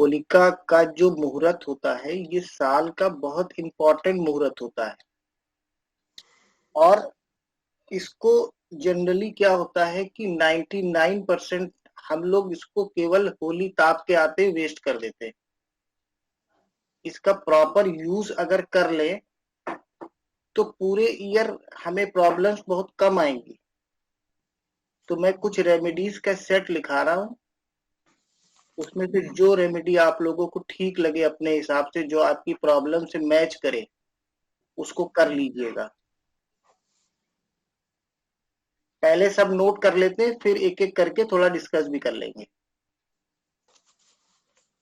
होलिका का जो मुहूर्त होता है ये साल का बहुत इम्पोर्टेंट मुहूर्त होता है और इसको जनरली क्या होता है कि 99% हम लोग इसको केवल होली ताप के आते वेस्ट कर देते हैं। इसका प्रॉपर यूज अगर कर ले तो पूरे ईयर हमें प्रॉब्लम्स बहुत कम आएंगी। तो मैं कुछ रेमेडीज का सेट लिखा रहा हूँ, उसमें से जो रेमेडी आप लोगों को ठीक लगे अपने हिसाब से, जो आपकी प्रॉब्लम से मैच करे, उसको कर लीजिएगा। पहले सब नोट कर लेते हैं, फिर एक एक करके थोड़ा डिस्कस भी कर लेंगे।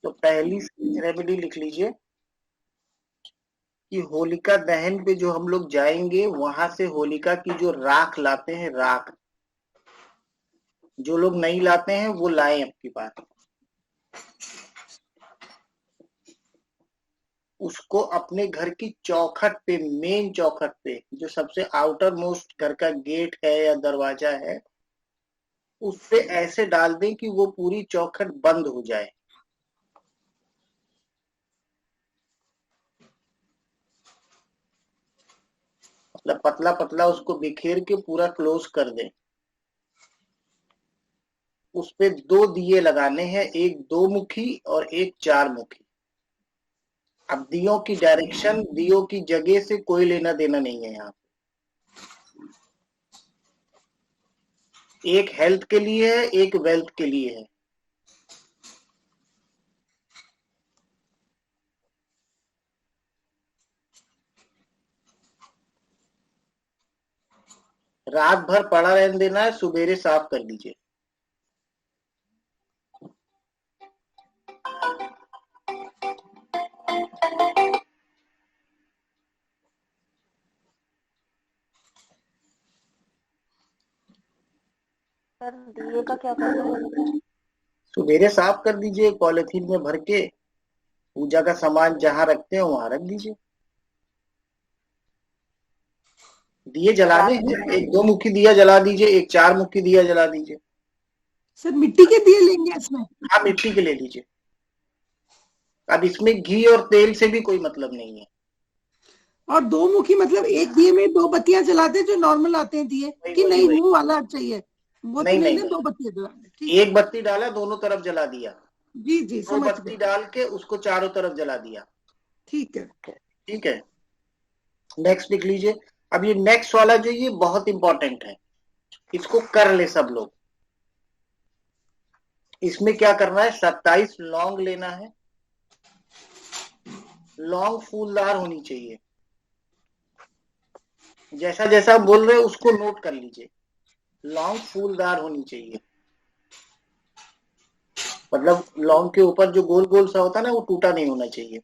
तो पहली रेमेडी लिख लीजिए कि होलिका दहन पे जो हम लोग जाएंगे वहां से होलिका की जो राख लाते हैं, राख जो लोग नहीं लाते हैं वो लाएं आपकी बात, उसको अपने घर की चौखट पे, मेन चौखट पे, जो सबसे आउटर मोस्ट घर का गेट है या दरवाजा है, उस पे ऐसे डाल दें कि वो पूरी चौखट बंद हो जाए। मतलब पतला पतला उसको बिखेर के पूरा क्लोज कर दें। उस पे 2 दिए लगाने हैं, एक 2 मुखी और एक 4 मुखी। अब दियों की डायरेक्शन, दियों की जगह से कोई लेना देना नहीं है यहाँ। एक हेल्थ के लिए है, एक वेल्थ के लिए है। रात भर पड़ा रहने देना है, सुबेरे साफ कर दीजिए। सर दिए का क्या करना है? सुबेरे साफ कर दीजिए, पॉलिथीन में भर के पूजा का सामान जहां रखते हैं वहां रख दीजिए। दिए जलाने रात हैं, एक 2 मुखी दिया जला दीजिए, एक 4 मुखी दिया जला दीजिए। सर मिट्टी के दिए लेंगे इसमें? हाँ, मिट्टी के ले लीजिए। अब इसमें घी और तेल से भी कोई मतलब नहीं है। और 2 मुखी मतलब एक दिए में 2 बत्तियां जलाते हैं जो नॉर्मल आते हैं दिए, वही कि वही नहीं वही वो वाला चाहिए? वो तो नहीं नहीं नहीं ना, नहीं, 2 बत्तियां जलाने, ठीक है। एक बत्ती डाला, दोनों तरफ जला दिया। जी जी 2 समझ बत्ती गए। डाल के उसको चारों तरफ जला दिया। ठीक है। ठीक है, नेक्स्ट लिख लीजिए। अब ये नेक्स्ट वाला जो ये बहुत इंपॉर्टेंट है, इसको कर ले सब लोग। इसमें क्या करना है, 27 लौंग लेना है। लौंग फूलदार होनी चाहिए। जैसा जैसा हम बोल रहे हैं उसको नोट कर लीजिए। लौंग फूलदार होनी चाहिए, मतलब लौंग के ऊपर जो गोल गोल सा होता है ना, वो टूटा नहीं होना चाहिए।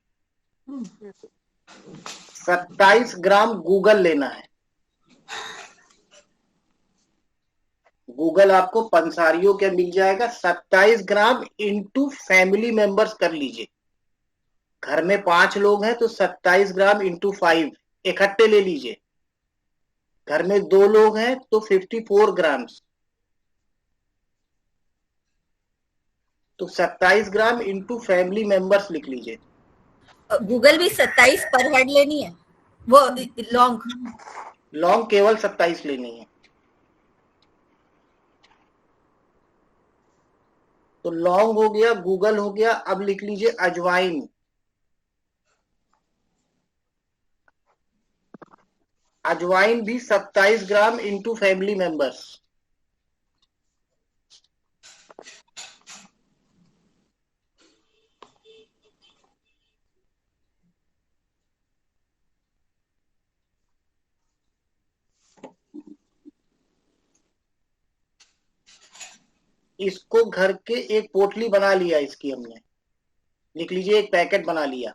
27 ग्राम गूगल लेना है। गूगल आपको पंसारियों के मिल जाएगा। 27 ग्राम इंटू फैमिली मेंबर्स कर लीजिए। घर में 5 लोग हैं तो 27 ग्राम इंटू 5 इकट्ठे ले लीजिए। घर में 2 लोग हैं तो 54 ग्राम्स। तो 27 ग्राम इंटू फैमिली मेंबर्स लिख लीजिए। गूगल भी 27 पर हेड लेनी है, वो लॉन्ग। लौंग केवल 27 लेनी है। तो लौंग हो गया, गूगल हो गया। अब लिख लीजिए अजवाइन। अजवाइन भी 27 ग्राम इंटू फैमिली मेंबर्स। इसको घर के एक पोटली बना लिया इसकी हमने, लिख लीजिए एक पैकेट बना लिया।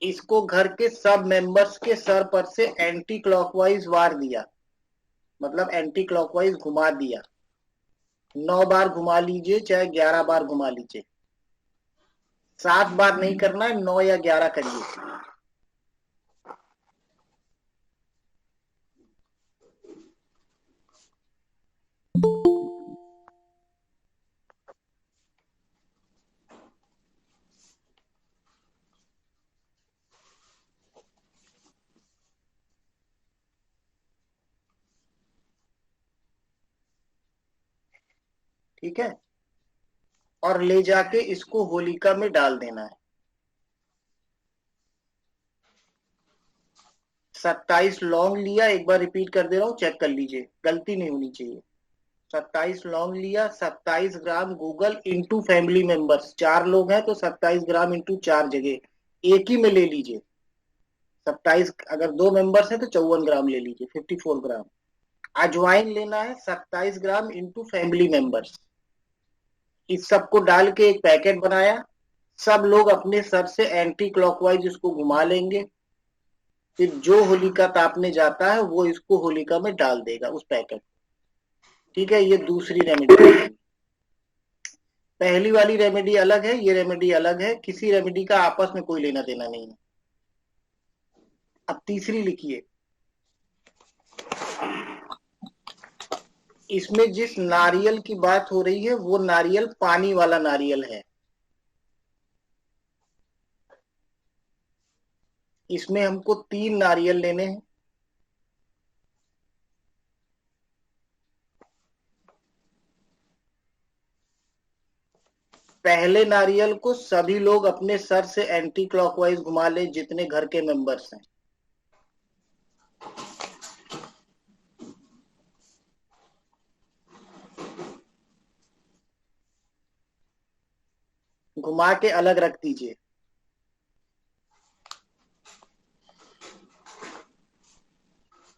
इसको घर के सब मेंबर्स के सर पर से एंटी क्लॉकवाइज वार दिया, मतलब एंटी क्लॉकवाइज घुमा दिया। 9 बार घुमा लीजिए, चाहे 11 बार घुमा लीजिए। 7 बार नहीं करना है, 9 या 11 करिए। ठीक है, और ले जाके इसको होलिका में डाल देना है। 27 लौंग लिया, एक बार रिपीट कर दे रहा हूँ, चेक कर लीजिए, गलती नहीं होनी चाहिए। 27 लौंग लिया, 27 ग्राम गूगल इंटू फैमिली मेंबर्स, 4 लोग हैं तो 27 ग्राम इंटू 4 जगह एक ही में ले लीजिए। 27, अगर 2 मेंबर्स हैं तो 54 ग्राम ले लीजिए, 54 ग्राम। अजवाइन लेना है 27 ग्राम इंटू फैमिली मेंबर्स। इस सबको डाल के एक पैकेट बनाया। सब लोग अपने सर से एंटी क्लॉकवाइज इसको घुमा लेंगे। फिर जो होलिका तापने जाता है वो इसको होलिका में डाल देगा, उस पैकेट। ठीक है, ये दूसरी रेमेडी है। पहली वाली रेमेडी अलग है, ये रेमेडी अलग है, किसी रेमेडी का आपस में कोई लेना देना नहीं है। अब तीसरी लिखिए। इसमें जिस नारियल की बात हो रही है वो नारियल पानी वाला नारियल है। इसमें हमको 3 नारियल लेने हैं। पहले नारियल को सभी लोग अपने सर से एंटी क्लॉकवाइज घुमा ले, जितने घर के मेंबर्स हैं। घुमा के अलग रख दीजिए।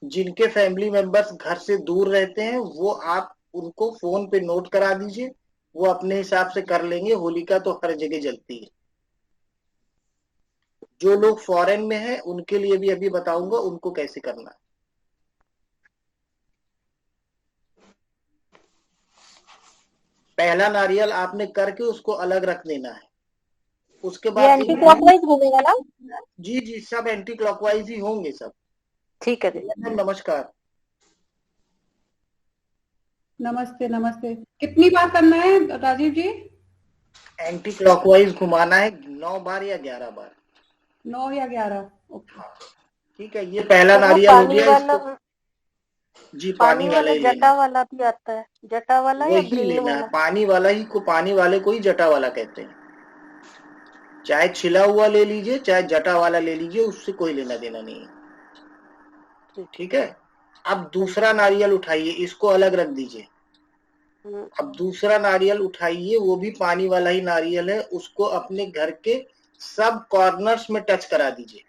जिनके फैमिली मेंबर्स घर से दूर रहते हैं वो आप उनको फोन पे नोट करा दीजिए, वो अपने हिसाब से कर लेंगे। होलिका तो हर जगह जलती है। जो लोग फॉरेन में हैं उनके लिए भी अभी बताऊंगा उनको कैसे करना है। पहला नारियल आपने करके उसको अलग रख देना है। उसके ये बाद एंटी क्लॉकवाइज घूमेगा ना? जी जी, सब एंटी क्लॉकवाइज ही होंगे सब। ठीक है दीदी। मैडम नमस्कार। नमस्ते नमस्ते। कितनी बार करना है राजीव जी? एंटी क्लॉकवाइज घुमाना है 9 बार या 11 बार। 9 या 11? ओके। हाँ ठीक है, ये पहला तो वो नारियल हो पानी गया। वाला, इसको जी पानी वाला वाला ही लेना जटा है। वाला भी आता है, जटा वाला या वही ग्रीन लेना है, वाला? पानी वाला ही को, पानी वाले को ही जटा वाला कहते हैं। चाहे छिला हुआ ले लीजिए चाहे जटा वाला ले लीजिए, उससे कोई लेना देना नहीं है। ठीक। ठीक है, अब दूसरा नारियल उठाइए, इसको अलग रख दीजिए। हम्म, अब दूसरा नारियल उठाइए, वो भी पानी वाला ही नारियल है, उसको अपने घर के सब कॉर्नर्स में टच करा दीजिए।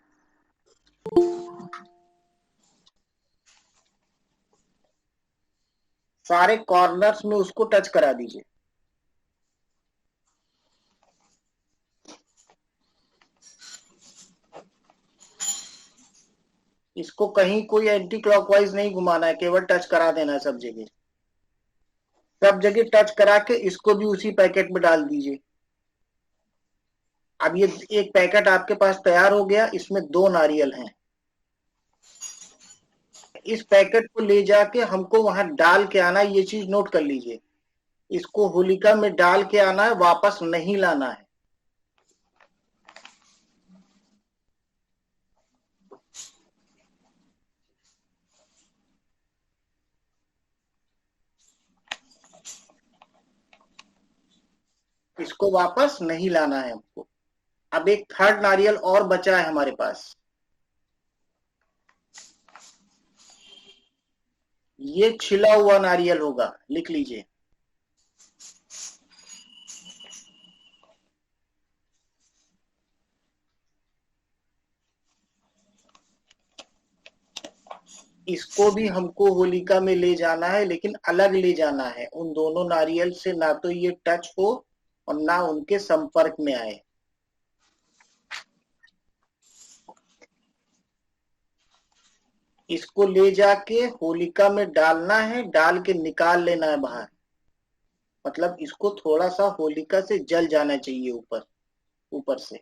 सारे कॉर्नर्स में उसको टच करा दीजिए। इसको कहीं कोई एंटी क्लॉकवाइज नहीं घुमाना है, केवल टच करा देना है सब जगह। सब जगह टच करा के इसको भी उसी पैकेट में डाल दीजिए। अब ये एक पैकेट आपके पास तैयार हो गया, इसमें 2 नारियल हैं। इस पैकेट को ले जाके हमको वहां डाल के आना है, ये चीज नोट कर लीजिए। इसको होलिका में डाल के आना है, वापस नहीं लाना है। इसको वापस नहीं लाना है हमको। अब एक थर्ड नारियल और बचा है हमारे पास। ये छिला हुआ नारियल होगा, लिख लीजिए। इसको भी हमको होलिका में ले जाना है, लेकिन अलग ले जाना है। उन दोनों नारियल से ना तो ये टच हो और ना उनके संपर्क में आए। इसको ले जाके होलिका में डालना है, डाल के निकाल लेना है बाहर। मतलब इसको थोड़ा सा होलिका से जल जाना चाहिए ऊपर, ऊपर से।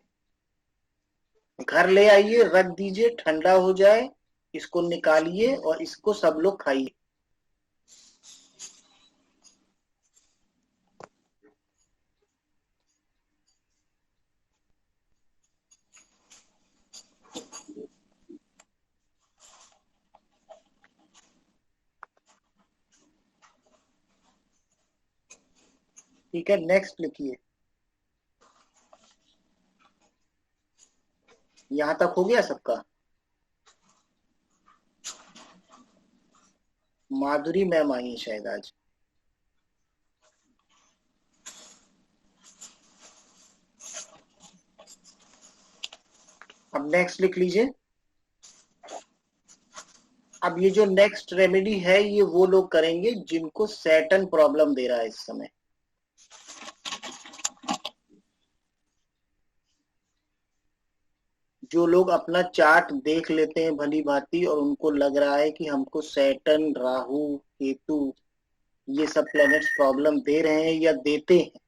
घर ले आइए, रख दीजिए, ठंडा हो जाए, इसको निकालिए और इसको सब लोग खाइए। ठीक है, नेक्स्ट लिखिए। यहां तक हो गया सबका? माधुरी मैम आई है शायद आज। अब नेक्स्ट लिख लीजिए। अब ये जो नेक्स्ट रेमेडी है ये वो लोग करेंगे जिनको सैटर्न प्रॉब्लम दे रहा है इस समय। जो लोग अपना चार्ट देख लेते हैं भली भांति और उनको लग रहा है कि हमको सैटर्न, राहु, केतु ये सब प्लैनेट्स प्रॉब्लम दे रहे हैं या देते हैं,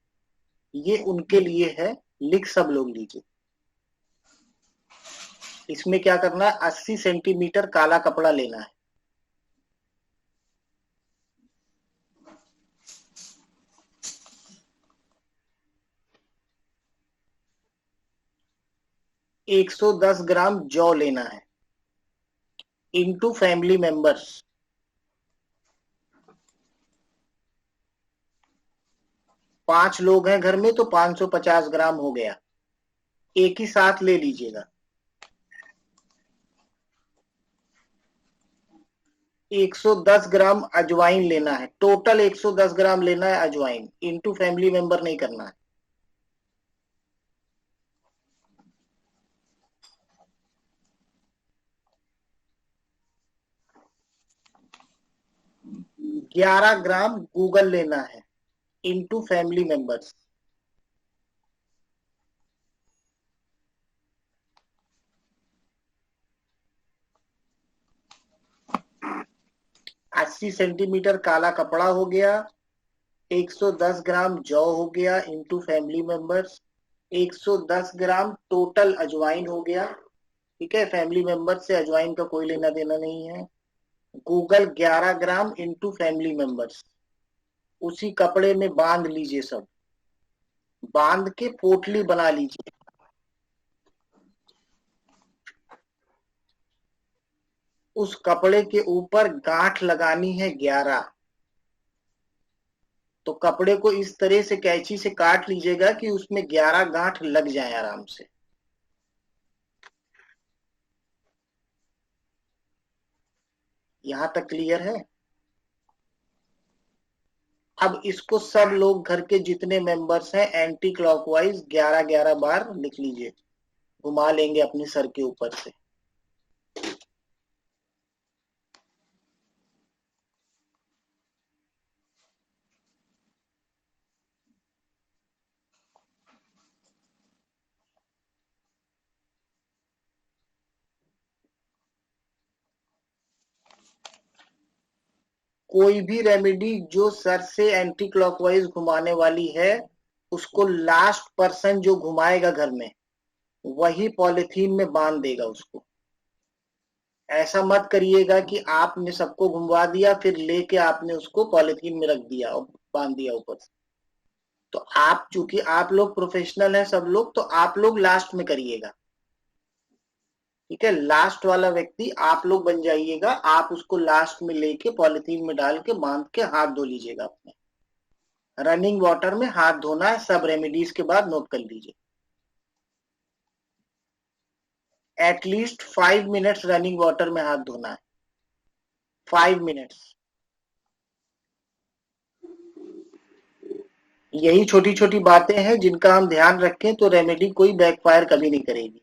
ये उनके लिए है। लिख सब लोग लीजिए। इसमें क्या करना है, 80 सेंटीमीटर काला कपड़ा लेना है। एक 110 ग्राम जौ लेना है इनटू फैमिली मेंबर्स। पांच लोग हैं घर में तो 550 ग्राम हो गया, एक ही साथ ले लीजिएगा। 110 ग्राम अजवाइन लेना है, टोटल 110 ग्राम लेना है अजवाइन, इनटू फैमिली मेंबर नहीं करना है। ग्यारह ग्राम गूगल लेना है इनटू फैमिली मेंबर्स। अस्सी सेंटीमीटर काला कपड़ा हो गया, 110 ग्राम जौ हो गया इनटू फैमिली मेंबर्स, 110 ग्राम टोटल अजवाइन हो गया। ठीक है, फैमिली मेंबर से अजवाइन का कोई लेना देना नहीं है। गूगल 11 ग्राम इनटू फैमिली मेंबर्स, उसी कपड़े में बांध लीजिए सब, बांध के पोटली बना लीजिए। उस कपड़े के ऊपर गांठ लगानी है 11। तो कपड़े को इस तरह से कैंची से काट लीजिएगा कि उसमें 11 गांठ लग जाए आराम से। यहां तक क्लियर है? अब इसको सब लोग घर के जितने मेंबर्स हैं एंटी क्लॉकवाइज 11-11 बार लिख लीजिए, घुमा लेंगे अपने सर के ऊपर से। कोई भी रेमेडी जो सर से एंटी क्लॉकवाइज घुमाने वाली है, उसको लास्ट पर्सन जो घुमाएगा घर में वही पॉलिथीन में बांध देगा उसको। ऐसा मत करिएगा कि आपने सबको घुमवा दिया फिर लेके आपने उसको पॉलिथीन में रख दिया और बांध दिया ऊपर से। तो आप चूंकि आप लोग प्रोफेशनल हैं सब लोग, तो आप लोग लास्ट में करिएगा। ठीक है, लास्ट वाला व्यक्ति आप लोग बन जाइएगा, आप उसको लास्ट में लेके पॉलिथीन में डाल के बांध के हाथ धो लीजिएगा अपने। रनिंग वाटर में हाथ धोना है, सब रेमेडीज के बाद नोट कर लीजिए। एटलीस्ट 5 मिनट्स रनिंग वाटर में हाथ धोना है, 5 मिनट्स। यही छोटी छोटी बातें हैं जिनका हम ध्यान रखें तो रेमेडी कोई बैकफायर कभी नहीं करेगी।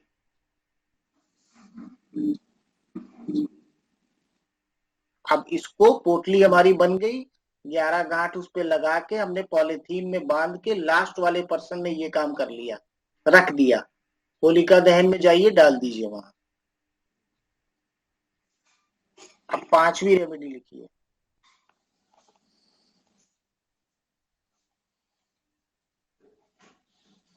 अब इसको पोटली हमारी बन गई, 11 गांठ उस पे लगा के हमने पॉलिथीन में बांध के लास्ट वाले पर्सन ने ये काम कर लिया, रख दिया। होलिका दहन में जाइए डाल दीजिए वहां। अब पांचवी रेमेडी लिखिए।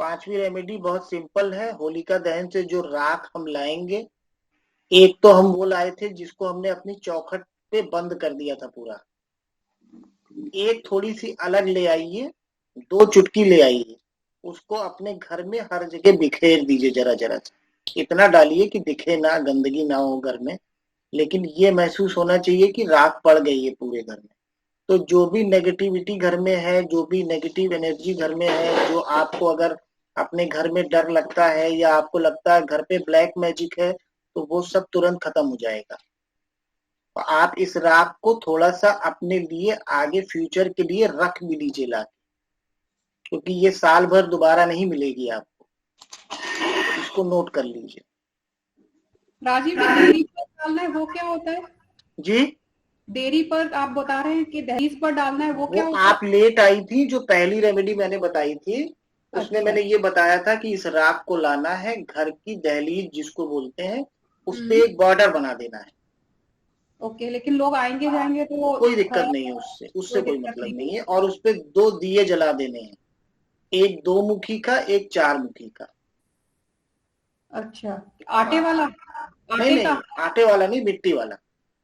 पांचवी रेमेडी बहुत सिंपल है। होलिका दहन से जो राख हम लाएंगे, एक तो हम वो लाए थे जिसको हमने अपनी चौखट पे बंद कर दिया था पूरा, एक थोड़ी सी अलग ले आइए, 2 चुटकी ले आइए, उसको अपने घर में हर जगह बिखेर दीजिए जरा जरा। इतना डालिए कि दिखे ना, गंदगी ना हो घर में, लेकिन ये महसूस होना चाहिए कि राख पड़ गई है पूरे घर में। तो जो भी नेगेटिविटी घर में है, जो भी नेगेटिव एनर्जी घर में है, जो आपको अगर अपने घर में डर लगता है या आपको लगता है घर पे ब्लैक मैजिक है, तो वो सब तुरंत खत्म हो जाएगा। तो आप इस राख को थोड़ा सा अपने लिए आगे फ्यूचर के लिए रख भी लीजिए ला, क्योंकि ये साल भर दोबारा नहीं मिलेगी आपको, इसको नोट कर लीजिए। राजीव जी, देरी पर डालना है वो क्या होता है? जी, देरी पर आप बता रहे हैं कि दहलीज पर डालना है, वो क्या वो होता है? आप लेट आई थी, जो पहली रेमेडी मैंने बताई थी उसमें अच्छा। मैंने ये बताया था कि इस राख को लाना है, घर की दहलीज जिसको बोलते हैं उस पे एक बॉर्डर बना देना है। ओके, लेकिन लोग आएंगे जाएंगे तो कोई दिक्कत थोड़ा- नहीं है, उससे कोई दिक्कत मतलब नहीं है। और उस पे 2 दिए जला देने हैं, एक 2 मुखी का, एक 4 मुखी का। अच्छा, आटे वाला? नहीं आटे नहीं, का? आटे वाला नहीं, मिट्टी वाला।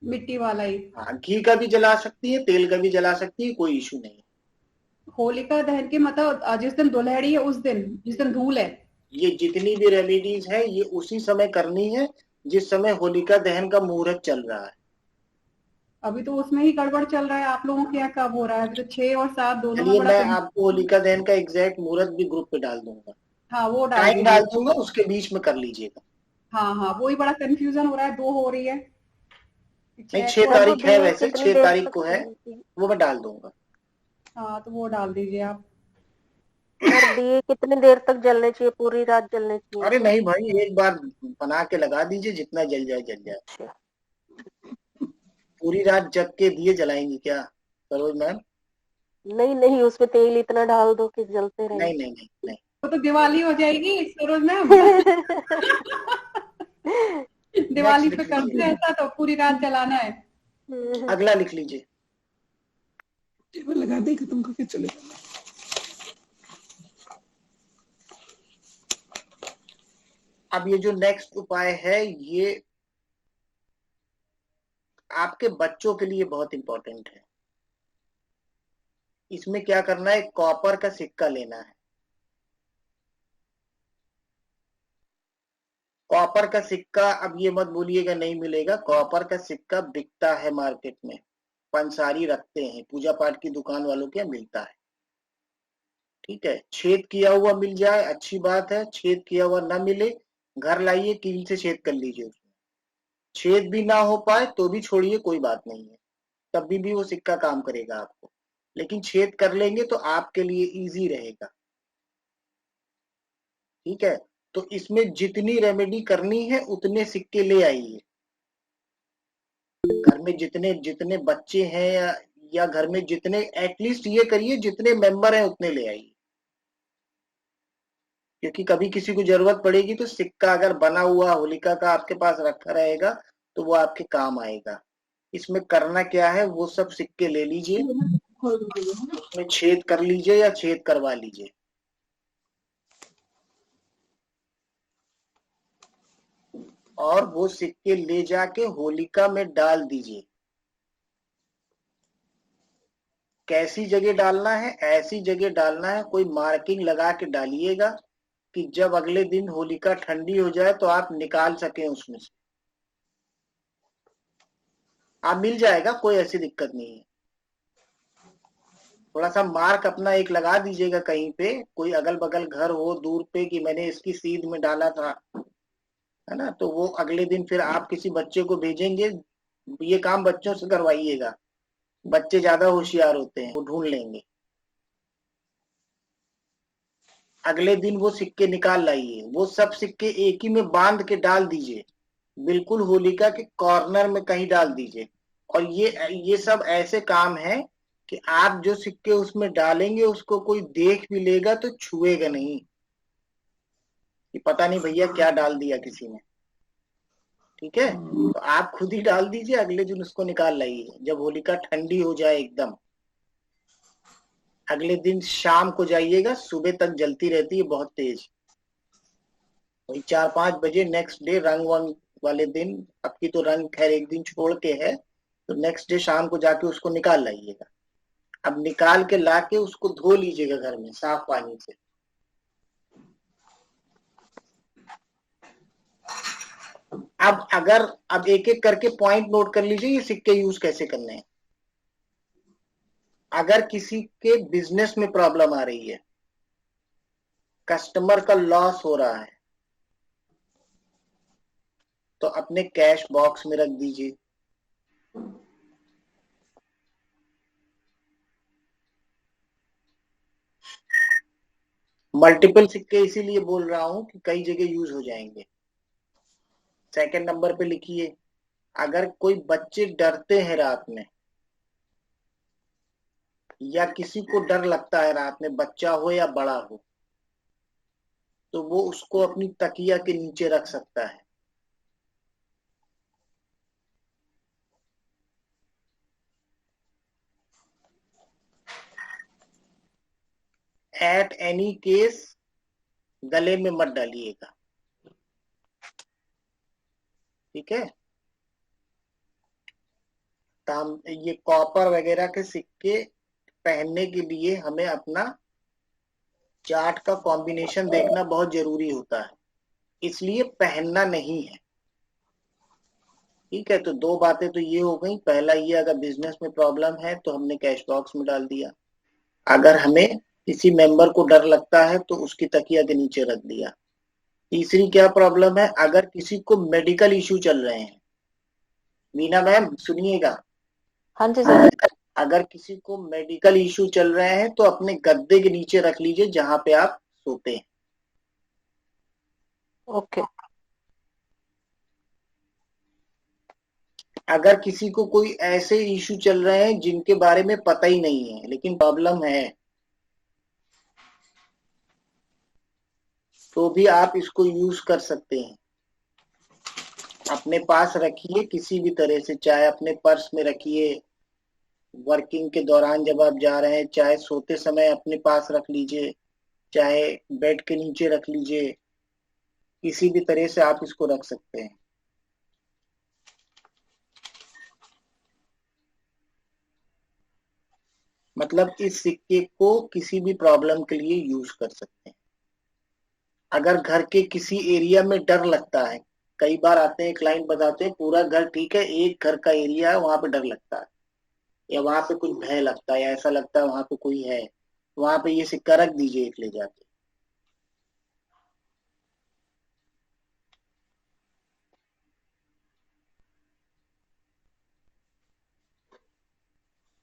मिट्टी वाला ही? हाँ, घी का भी जला सकती है, तेल का भी जला सकती है, कोई इशू नहीं है। होलिका दहन के मतलब जिस दिन दुल्हड़ी है उस दिन, जिस दिन धूल है? ये जितनी भी रेमेडीज है ये उसी समय करनी है जिस समय होलिका दहन का मुहूर्त चल रहा है। अभी तो उसमें ही गड़बड़ चल रहा है आप लोगों के यहाँ, कब हो रहा है? अभी तो 6 और 7 दोनों में चलिए, बड़ा मैं आपको होलिका दहन का एग्जैक्ट मुहूर्त भी ग्रुप पे डाल दूंगा, हाँ, वो डाल टाइम दीजिए। डाल दूंगा, उसके बीच में कर लीजिएगा। हाँ हाँ, वो ही बड़ा कंफ्यूजन हो रहा है, 2 हो रही है। नहीं, 6 सर वो तारीख है, दिए वैसे कितनी 6 देर तारीख तक को है, जलने चाहिए? वो मैं डाल दूंगा। हाँ, तो वो डाल दीजिए आप। सर दिए कितनी देर तक जलने चाहिए? पूरी रात जलने चाहिए? अरे नहीं भाई, एक बार बना के लगा दीजिए, जितना जल जाए जल जाए। अच्छा। पूरी रात जग के दिए जलाएंगी क्या सरोज मैम? नहीं नहीं, उसमें तेल इतना डाल दो कि जलते रहे। नहीं नहीं नहीं नहीं। वो तो दिवाली हो जाएगी सरोज मैम। दिवाली पे करते हैं ऐसा, तो पूरी रात जलाना है। अगला लिख लीजिए। टेबल लगा दे, खत्म करके चले जाना। अब ये जो नेक्स्ट उपाय है ये आपके बच्चों के लिए बहुत इंपॉर्टेंट है। इसमें क्या करना है, कॉपर का सिक्का लेना है। कॉपर का सिक्का, अब ये मत बोलिएगा नहीं मिलेगा, कॉपर का सिक्का बिकता है मार्केट में, पंसारी रखते हैं, पूजा पाठ की दुकान वालों के यहाँ मिलता है। ठीक है, छेद किया हुआ मिल जाए अच्छी बात है, छेद किया हुआ ना मिले घर लाइए, कील से छेद कर लीजिए उसमें। छेद भी ना हो पाए तो भी छोड़िए, कोई बात नहीं है, तब भी वो सिक्का काम करेगा आपको, लेकिन छेद कर लेंगे तो आपके लिए इजी रहेगा। ठीक है, तो इसमें जितनी रेमेडी करनी है उतने सिक्के ले आइए। घर में जितने जितने बच्चे हैं या घर में जितने, एटलीस्ट ये करिए जितने मेंबर हैं उतने ले आइए, क्योंकि कभी किसी को जरूरत पड़ेगी तो सिक्का अगर बना हुआ होलिका का आपके पास रखा रहेगा तो वो आपके काम आएगा। इसमें करना क्या है, वो सब सिक्के ले लीजिए, उसमें छेद कर लीजिए या छेद करवा लीजिए, और वो सिक्के ले जाके होलिका में डाल दीजिए। कैसी जगह डालना है, ऐसी जगह डालना है, कोई मार्किंग लगा के डालिएगा कि जब अगले दिन होलिका ठंडी हो जाए तो आप निकाल सकें उसमें से। आप मिल जाएगा, कोई ऐसी दिक्कत नहीं है। थोड़ा सा मार्क अपना एक लगा दीजिएगा कहीं पे, कोई अगल बगल घर हो दूर पे कि मैंने इसकी सीध में डाला था, है ना, तो वो अगले दिन फिर आप किसी बच्चे को भेजेंगे, ये काम बच्चों से करवाइएगा, बच्चे ज्यादा होशियार होते हैं, वो ढूंढ लेंगे। अगले दिन वो सिक्के निकाल लाइए, वो सब सिक्के एक ही में बांध के डाल दीजिए, बिल्कुल होलिका के कॉर्नर में कहीं डाल दीजिए। और ये सब ऐसे काम है कि आप जो सिक्के उसमें डालेंगे उसको कोई देख भी लेगा तो छुएगा नहीं कि पता नहीं भैया क्या डाल दिया किसी ने। ठीक है, तो आप खुद ही डाल दीजिए, अगले दिन उसको निकाल लाइए जब होलिका ठंडी हो जाए एकदम। अगले दिन शाम को जाइएगा, सुबह तक जलती रहती है बहुत तेज, वही 4-5 बजे नेक्स्ट डे रंग वंग वाले दिन, अब की तो रंग खैर एक दिन छोड़ के है, तो नेक्स्ट डे शाम को जाके उसको निकाल लाइएगा। अब निकाल के लाके उसको धो लीजिएगा घर में साफ पानी से। अब एक एक करके पॉइंट नोट कर लीजिए, ये सिक्के यूज कैसे करने हैं। अगर किसी के बिजनेस में प्रॉब्लम आ रही है, कस्टमर का लॉस हो रहा है, तो अपने कैश बॉक्स में रख दीजिए। मल्टीपल सिक्के इसीलिए बोल रहा हूं कि कई जगह यूज हो जाएंगे। सेकंड नंबर पे लिखिए, अगर कोई बच्चे डरते हैं रात में, या किसी को डर लगता है रात में, बच्चा हो या बड़ा हो, तो वो उसको अपनी तकिया के नीचे रख सकता है। एट एनी केस गले में मत डालिएगा, ठीक है। ये कॉपर वगैरह के सिक्के पहनने के लिए हमें अपना चार्ट का कॉम्बिनेशन देखना बहुत जरूरी होता है, इसलिए पहनना नहीं है, ठीक है। तो दो बातें तो ये हो गई। पहला ये, अगर बिजनेस में प्रॉब्लम है तो हमने कैश बॉक्स में डाल दिया। अगर हमें किसी मेंबर को डर लगता है तो उसकी तकिया के नीचे रख दिया। तीसरी क्या प्रॉब्लम है, अगर किसी को मेडिकल इश्यू चल रहे हैं, मीना मैम सुनिएगा, हाँ जी सर। अगर किसी को मेडिकल इश्यू चल रहे हैं तो अपने गद्दे के नीचे रख लीजिए जहां पे आप सोते हैं। ओके। अगर किसी को कोई ऐसे इश्यू चल रहे हैं जिनके बारे में पता ही नहीं है लेकिन प्रॉब्लम है, तो भी आप इसको यूज कर सकते हैं। अपने पास रखिए किसी भी तरह से, चाहे अपने पर्स में रखिए, वर्किंग के दौरान जब आप जा रहे हैं, चाहे सोते समय अपने पास रख लीजिए, चाहे बेड के नीचे रख लीजिए, किसी भी तरह से आप इसको रख सकते हैं। मतलब इस सिक्के को किसी भी प्रॉब्लम के लिए यूज कर सकते हैं। अगर घर के किसी एरिया में डर लगता है, कई बार आते हैं क्लाइंट बताते हैं पूरा घर ठीक है, एक घर का एरिया है वहां पे डर लगता है, या वहां पे कुछ भय लगता है, या ऐसा लगता है वहां पे कोई है, वहां पे ये सिक्का रख दीजिए एक ले जाके।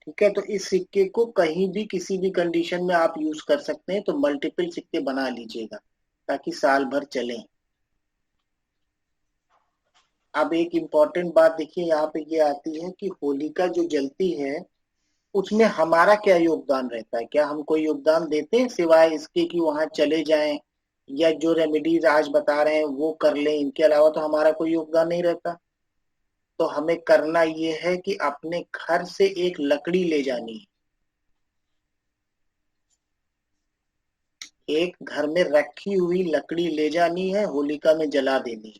ठीक है, तो इस सिक्के को कहीं भी किसी भी कंडीशन में आप यूज कर सकते हैं। तो मल्टीपल सिक्के बना लीजिएगा ताकि साल भर चलें। अब एक इम्पॉर्टेंट बात देखिए यहाँ पे ये आती है कि होलिका जो जलती है उसमें हमारा क्या योगदान रहता है। क्या हम कोई योगदान देते हैं सिवाय इसके कि वहां चले जाएं या जो रेमेडीज आज बता रहे हैं वो कर लें, इनके अलावा तो हमारा कोई योगदान नहीं रहता। तो हमें करना ये है कि अपने घर से एक लकड़ी ले जानी है, एक घर में रखी हुई लकड़ी ले जानी है, होलिका में जला देनी है।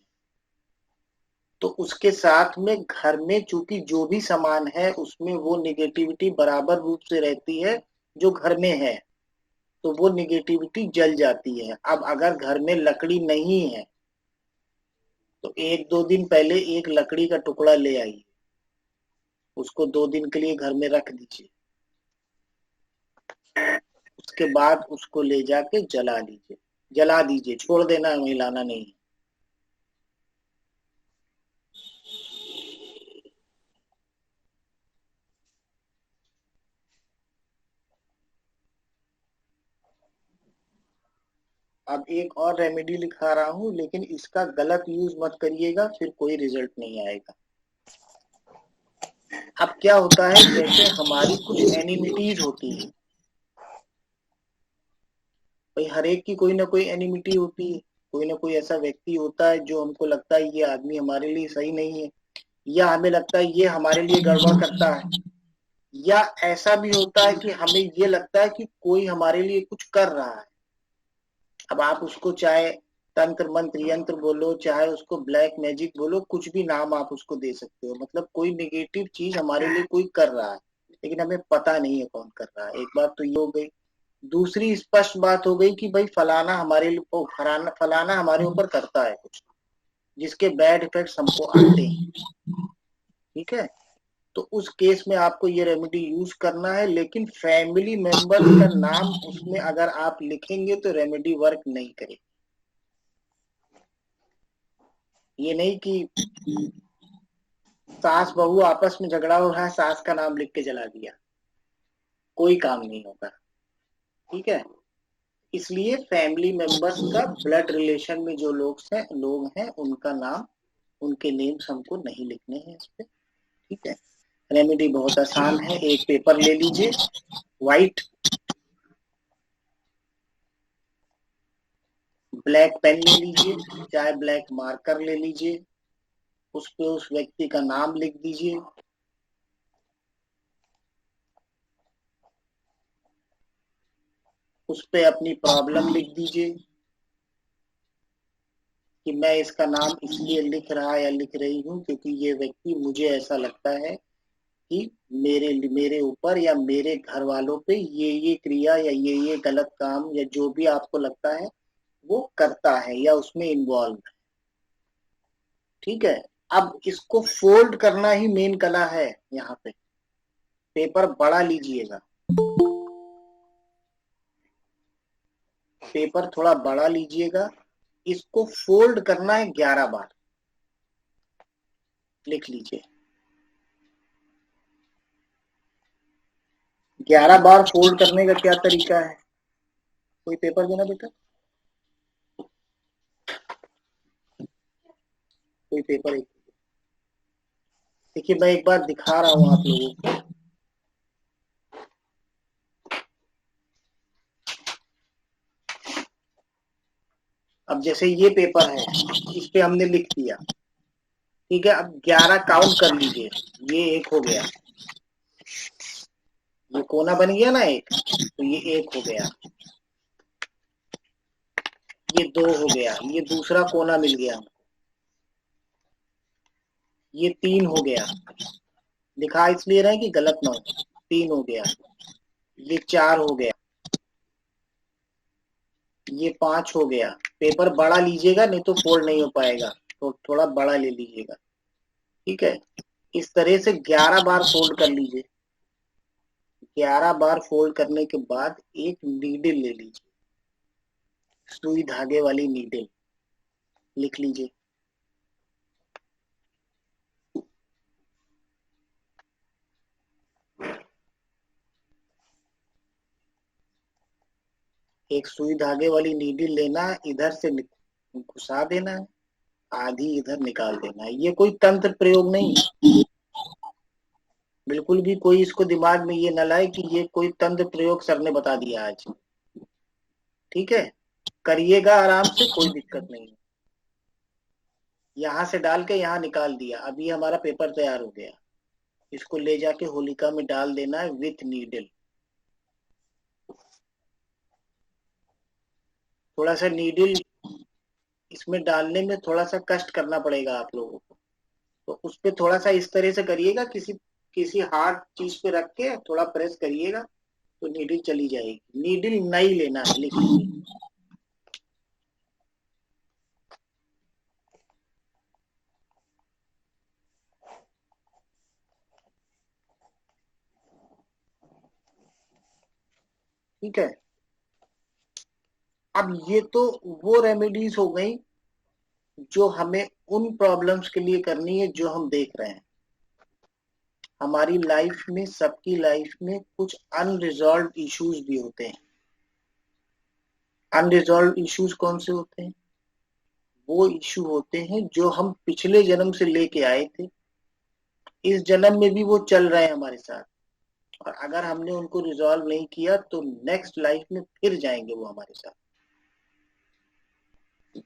तो उसके साथ में घर में चूंकि जो भी सामान है उसमें वो निगेटिविटी बराबर रूप से रहती है जो घर में है, तो वो निगेटिविटी जल जाती है। अब अगर घर में लकड़ी नहीं है तो एक दो दिन पहले एक लकड़ी का टुकड़ा ले आइए, उसको 2 दिन के लिए घर में रख दीजिए, उसके बाद उसको ले जाके जला दीजिए, छोड़ देना है, वहीं लाना नहीं है। अब एक और रेमेडी लिखा रहा हूं, लेकिन इसका गलत यूज मत करिएगा, फिर कोई रिजल्ट नहीं आएगा। अब क्या होता है, जैसे हमारी कुछ एनिमिटीज होती है, भाई हर एक की कोई ना कोई एनिमिटी होती है, कोई ना कोई ऐसा व्यक्ति होता है जो हमको लगता है ये आदमी हमारे लिए सही नहीं है, या हमें लगता है ये हमारे लिए गड़बड़ करता है, या ऐसा भी होता है कि हमें ये लगता है कि कोई हमारे लिए कुछ कर रहा है। अब आप उसको चाहे तंत्र मंत्र यंत्र बोलो, चाहे उसको ब्लैक मैजिक बोलो, कुछ भी नाम आप उसको दे सकते हो। मतलब कोई नेगेटिव चीज हमारे लिए कोई कर रहा है लेकिन हमें पता नहीं है कौन कर रहा है। एक बात तो ये हो गई। दूसरी स्पष्ट बात हो गई कि भाई फलाना हमारे लिए, फलाना हमारे ऊपर करता है कुछ जिसके बैड इफेक्ट्स हमको आते हैं, ठीक है। तो उस केस में आपको ये रेमेडी यूज करना है, लेकिन फैमिली मेंबर्स का नाम उसमें अगर आप लिखेंगे तो रेमेडी वर्क नहीं करेगी। ये नहीं कि सास बहू आपस में झगड़ा हो रहा है, सास का नाम लिख के जला दिया, कोई काम नहीं होगा। ठीक है, इसलिए फैमिली मेंबर्स का ब्लड रिलेशन में जो लोग हैं उनका नाम, उनके नेम्स हमको नहीं लिखने हैं इस पे। ठीक है, रेमेडी बहुत आसान है। एक पेपर ले लीजिए व्हाइट, ब्लैक पेन ले लीजिए, चाहे ब्लैक मार्कर ले लीजिए, उस पे उस व्यक्ति का नाम लिख दीजिए। उस पे अपनी प्रॉब्लम लिख दीजिए कि मैं इसका नाम इसलिए लिख रहा या लिख रही हूँ क्योंकि ये व्यक्ति, मुझे ऐसा लगता है कि मेरे ऊपर या मेरे घर वालों पे ये क्रिया या ये गलत काम या जो भी आपको लगता है वो करता है या उसमें इन्वॉल्व है। ठीक है, अब इसको फोल्ड करना ही मेन कला है। यहाँ पे पेपर बड़ा लीजिएगा, पेपर थोड़ा बड़ा लीजिएगा, इसको फोल्ड करना है 11 बार। लिख लीजिए 11 बार फोल्ड करने का क्या तरीका है। कोई पेपर देना बेटा, कोई पेपर एक। देखिए मैं एक बार दिखा रहा हूं आप लोगों को। अब जैसे ये पेपर है, इस पे हमने लिख दिया। ठीक है, अब 11 काउंट कर लीजिए। ये एक हो गया, ये कोना बन गया ना एक, तो ये एक हो गया, ये 2 हो गया, ये दूसरा कोना मिल गया, ये 3 हो गया। दिखा इसलिए रहे कि गलत ना हो। 3 हो गया, ये 4 हो गया, ये 5 हो गया। पेपर बड़ा लीजिएगा नहीं तो फोल्ड नहीं हो पाएगा, तो थोड़ा बड़ा ले लीजिएगा। ठीक है, इस तरह से 11 बार फोल्ड कर लीजिए। 11 बार फोल्ड करने के बाद एक नीडल ले लीजिए, सुई धागे वाली नीडल। लिख लीजिए एक सुई धागे वाली नीडल लेना, इधर से घुसा देना है, आधी इधर निकाल देना है। ये कोई तंत्र प्रयोग नहीं, बिल्कुल भी कोई इसको दिमाग में ये न लाए कि ये कोई तंत्र प्रयोग सर ने बता दिया आज। ठीक है, करिएगा आराम से, कोई दिक्कत नहीं है। यहाँ से डाल के यहाँ निकाल दिया, अभी हमारा पेपर तैयार हो गया। इसको ले जाके होलिका में डाल देना है विथ नीडल। थोड़ा सा नीडल इसमें डालने में थोड़ा सा कष्ट करना पड़ेगा आप लोगों को, तो उस पर थोड़ा सा इस तरह से करिएगा, किसी हार्ड चीज पे रख के थोड़ा प्रेस करिएगा तो नीडल चली जाएगी। नीडल नहीं लेना है, लिख लीजिए। ठीक है, अब ये तो वो रेमेडीज हो गई जो हमें उन प्रॉब्लम्स के लिए करनी है जो हम देख रहे हैं। हमारी लाइफ में, सबकी लाइफ में कुछ अनरिजॉल्व इश्यूज भी होते हैं। अनरिजॉल्व इश्यूज कौन से होते हैं? वो इश्यू होते हैं जो हम पिछले जन्म से लेके आए थे, इस जन्म में भी वो चल रहे हैं हमारे साथ, और अगर हमने उनको रिजॉल्व नहीं किया तो नेक्स्ट लाइफ में फिर जाएंगे वो हमारे साथ।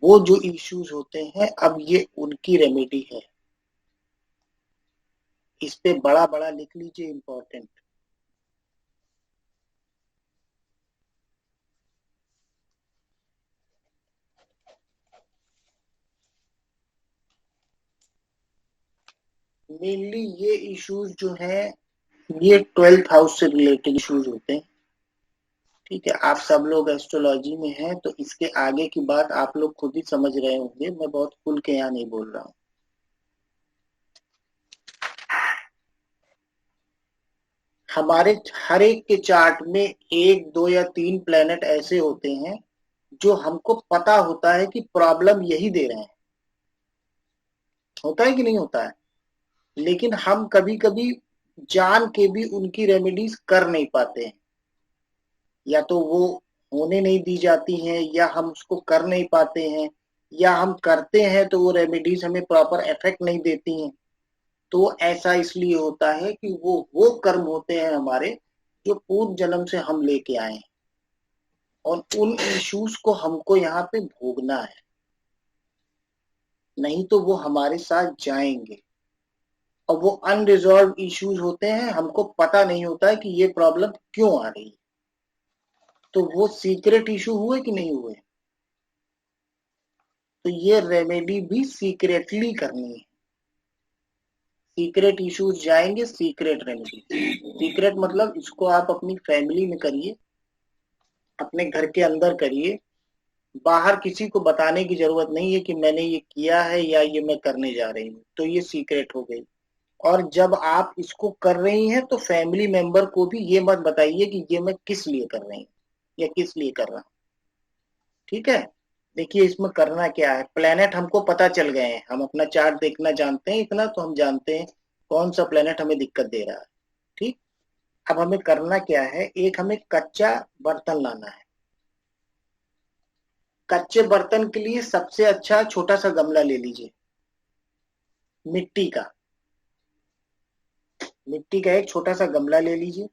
वो जो इश्यूज होते हैं, अब ये उनकी रेमेडी है। इस पे बड़ा बड़ा लिख लीजिए, इंपॉर्टेंट। मेनली ये इश्यूज जो है ये 12th हाउस से रिलेटेड इश्यूज होते हैं। ठीक है, आप सब लोग एस्ट्रोलॉजी में हैं तो इसके आगे की बात आप लोग खुद ही समझ रहे होंगे, मैं बहुत खुल के यहाँ नहीं बोल रहा हूँ। हमारे हर एक के चार्ट में 1, 2 या 3 प्लेनेट ऐसे होते हैं जो हमको पता होता है कि प्रॉब्लम यही दे रहे हैं। होता है कि नहीं होता है? लेकिन हम कभी कभी जान के भी उनकी रेमेडीज कर नहीं पाते हैं, या तो वो होने नहीं दी जाती हैं, या हम उसको कर नहीं पाते हैं, या हम करते हैं तो वो रेमेडीज हमें प्रॉपर इफेक्ट नहीं देती हैं। तो ऐसा इसलिए होता है कि वो कर्म होते हैं हमारे जो पूर्व जन्म से हम लेके आए हैं, और उन इश्यूज को हमको यहाँ पे भोगना है, नहीं तो वो हमारे साथ जाएंगे। और वो अनरिजॉल्व इश्यूज होते हैं, हमको पता नहीं होता है कि ये प्रॉब्लम क्यों आ रही है। तो वो सीक्रेट इशू हुए कि नहीं हुए, तो ये रेमेडी भी सीक्रेटली करनी है। सीक्रेट इश्यूज जाएंगे, सीक्रेट रेमेडी। सीक्रेट मतलब इसको आप अपनी फैमिली में करिए, अपने घर के अंदर करिए, बाहर किसी को बताने की जरूरत नहीं है कि मैंने ये किया है या ये मैं करने जा रही हूँ, तो ये सीक्रेट हो गई। और जब आप इसको कर रही हैं तो फैमिली मेंबर को भी ये मत बताइए कि ये मैं किस लिए कर रही हूँ या किस लिए कर रहा हूँ। ठीक है? देखिए इसमें करना क्या है, प्लेनेट हमको पता चल गए हैं, हम अपना चार्ट देखना जानते हैं, इतना तो हम जानते हैं कौन सा प्लेनेट हमें दिक्कत दे रहा है। ठीक, अब हमें करना क्या है, एक हमें कच्चा बर्तन लाना है। कच्चे बर्तन के लिए सबसे अच्छा छोटा सा गमला ले लीजिए, मिट्टी का। मिट्टी का एक छोटा सा गमला ले लीजिए।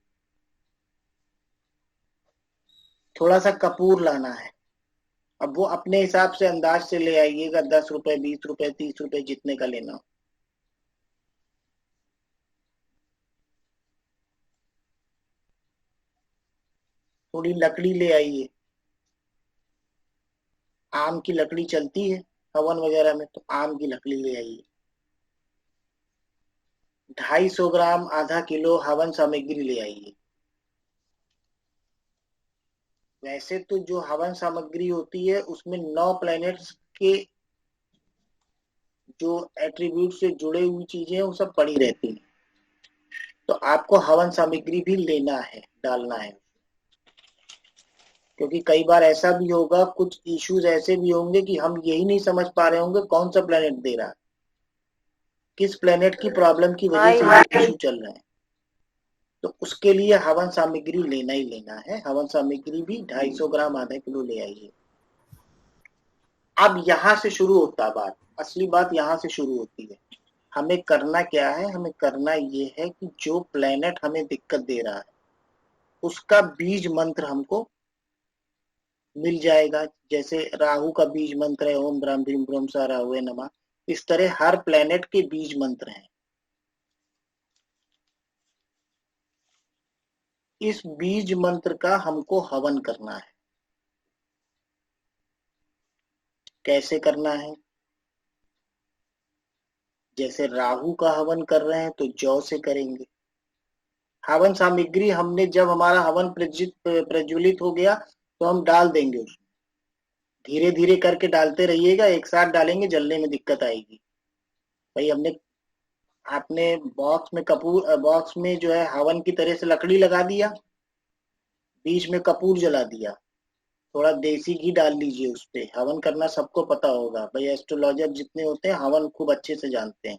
थोड़ा सा कपूर लाना है। अब वो अपने हिसाब से अंदाज से ले आइएगा, 10 रुपए, 20 रुपए, 30 रुपए, जितने का लेना हो। थोड़ी लकड़ी ले आइए, आम की लकड़ी चलती है हवन वगैरह में, तो आम की लकड़ी ले आइए। 250 ग्राम, आधा किलो हवन सामग्री ले आइए। वैसे तो जो हवन सामग्री होती है उसमें 9 प्लैनेट्स के जो एट्रीब्यूट से जुड़े हुई चीजें हैं वो सब पड़ी रहती हैं, तो आपको हवन सामग्री भी लेना है, डालना है। क्योंकि कई बार ऐसा भी होगा, कुछ इश्यूज ऐसे भी होंगे कि हम यही नहीं समझ पा रहे होंगे कौन सा प्लेनेट दे रहा है, किस प्लेनेट की प्रॉब्लम की वजह से ये इशू चल रहा है। तो उसके लिए हवन सामग्री लेना ही लेना है। हवन सामग्री भी 250 ग्राम, आधा किलो ले आइए। अब यहाँ से शुरू होता बात, असली बात यहाँ से शुरू होती है। हमें करना क्या है, हमें करना ये है कि जो प्लेनेट हमें दिक्कत दे रहा है उसका बीज मंत्र हमको मिल जाएगा। जैसे राहु का बीज मंत्र है ओम ब्राह्म भीम ब्रह्म सा राहुवे नमः, इस तरह हर प्लेनेट के बीज मंत्र हैं। इस बीज मंत्र का हमको हवन करना है। कैसे करना है? जैसे राहु का हवन कर रहे हैं तो जौ से करेंगे। हवन सामग्री हमने जब हमारा हवन प्रज्वलित हो गया तो हम डाल देंगे उसमें। धीरे धीरे करके डालते रहिएगा, एक साथ डालेंगे जलने में दिक्कत आएगी। भाई आपने बॉक्स में जो है हवन की तरह से लकड़ी लगा दिया, बीच में कपूर जला दिया, थोड़ा देसी घी डाल लीजिए उस पे। हवन करना सबको पता होगा भाई, एस्ट्रोलॉजर जितने होते हैं हवन खूब अच्छे से जानते हैं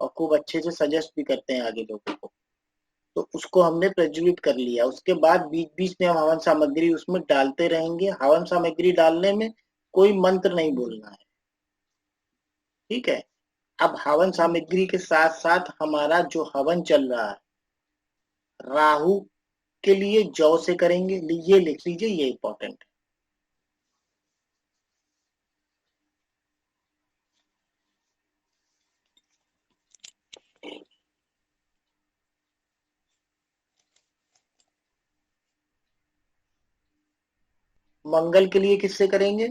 और खूब अच्छे से सजेस्ट भी करते हैं आगे लोगों को। तो उसको हमने प्रज्वलित कर लिया, उसके बाद बीच बीच में हम हवन सामग्री उसमें डालते रहेंगे। हवन सामग्री डालने में कोई मंत्र नहीं बोलना है, ठीक है? अब हवन सामग्री के साथ साथ हमारा जो हवन चल रहा है, राहु के लिए जौ से करेंगे। ये लिख लीजिए, ये इंपॉर्टेंट है। मंगल के लिए किससे करेंगे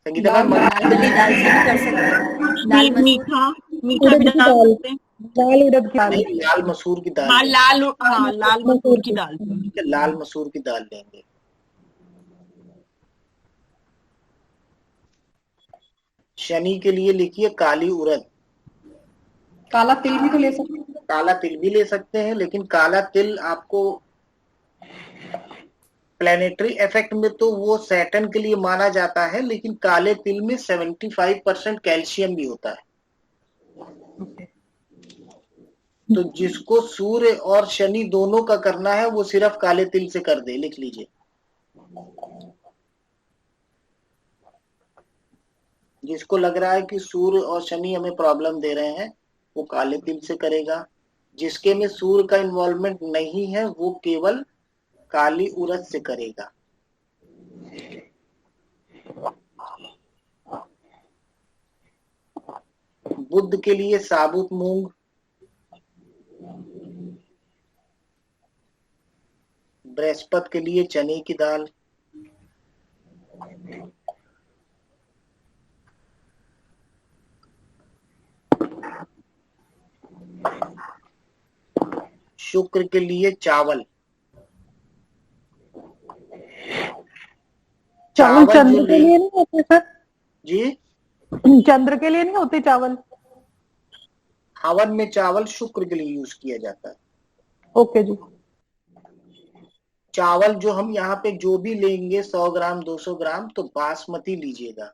संगीता मैम? मूंगफली दाल से भी कर सकते हैं, दाल मसूर। मीठा मीठा भी डाल सकते हैं। दाल उड़द की दाल, नहीं, लाल मसूर की दाल हाँ लेंगे। लाल मसूर की दाल। ठीक है, लाल मसूर की दाल लेंगे। शनि के लिए लिखिए काली उड़द। काला तिल भी तो ले सकते हैं। काला तिल भी ले सकते हैं, लेकिन काला तिल आपको प्लेनेटरी इफेक्ट में तो वो सैटर्न के लिए माना जाता है, लेकिन काले तिल में 75% कैल्शियम भी होता है। तो जिसको सूर्य और शनि दोनों का करना है वो सिर्फ काले तिल से कर दे, लिख लीजिए। जिसको लग रहा है कि सूर्य और शनि हमें प्रॉब्लम दे रहे हैं वो काले तिल से करेगा। जिसके में सूर्य का इन्वॉल्वमेंट नहीं है वो केवल काली उड़द से करेगा। बुध के लिए साबुत मूंग, बृहस्पति के लिए चने की दाल, शुक्र के लिए चावल। चावल जो चंद्र के लिए नहीं होते सर? जी, चंद्र के लिए नहीं होते चावल? हवन में चावल शुक्र के लिए यूज किया जाता है। ओके जी। चावल जो हम यहाँ पे जो भी लेंगे 100 ग्राम 200 ग्राम तो बासमती लीजिएगा,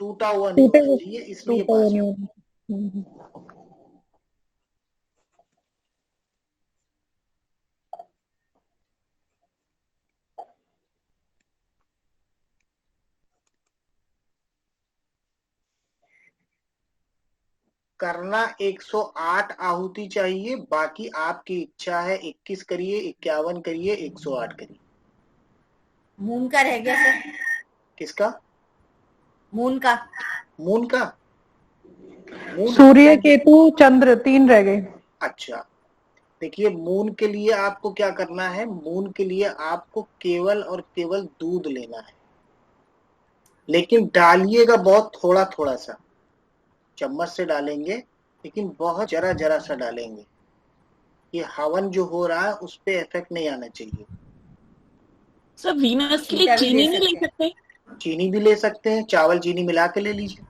टूटा हुआ नहीं होना चाहिए, इसलिए बासमती। करना 108 आहुति चाहिए, बाकी आपकी इच्छा है 21 करिए, 51 करिए, 108 करिए। मून का रह गया सर। किसका? मून का। मून का? मून सूर्य केतु चंद्र 3 रह गए। अच्छा, देखिए मून के लिए आपको क्या करना है, मून के लिए आपको केवल और केवल दूध लेना है, लेकिन डालिएगा बहुत थोड़ा थोड़ा सा, चम्मच से डालेंगे लेकिन बहुत जरा जरा सा डालेंगे। ये हवन जो हो रहा है उस पे इफेक्ट नहीं आना चाहिए। सर वीनस के लिए चीनी नहीं ले सकते? चीनी भी ले सकते हैं, चावल चीनी मिला के ले लीजिए,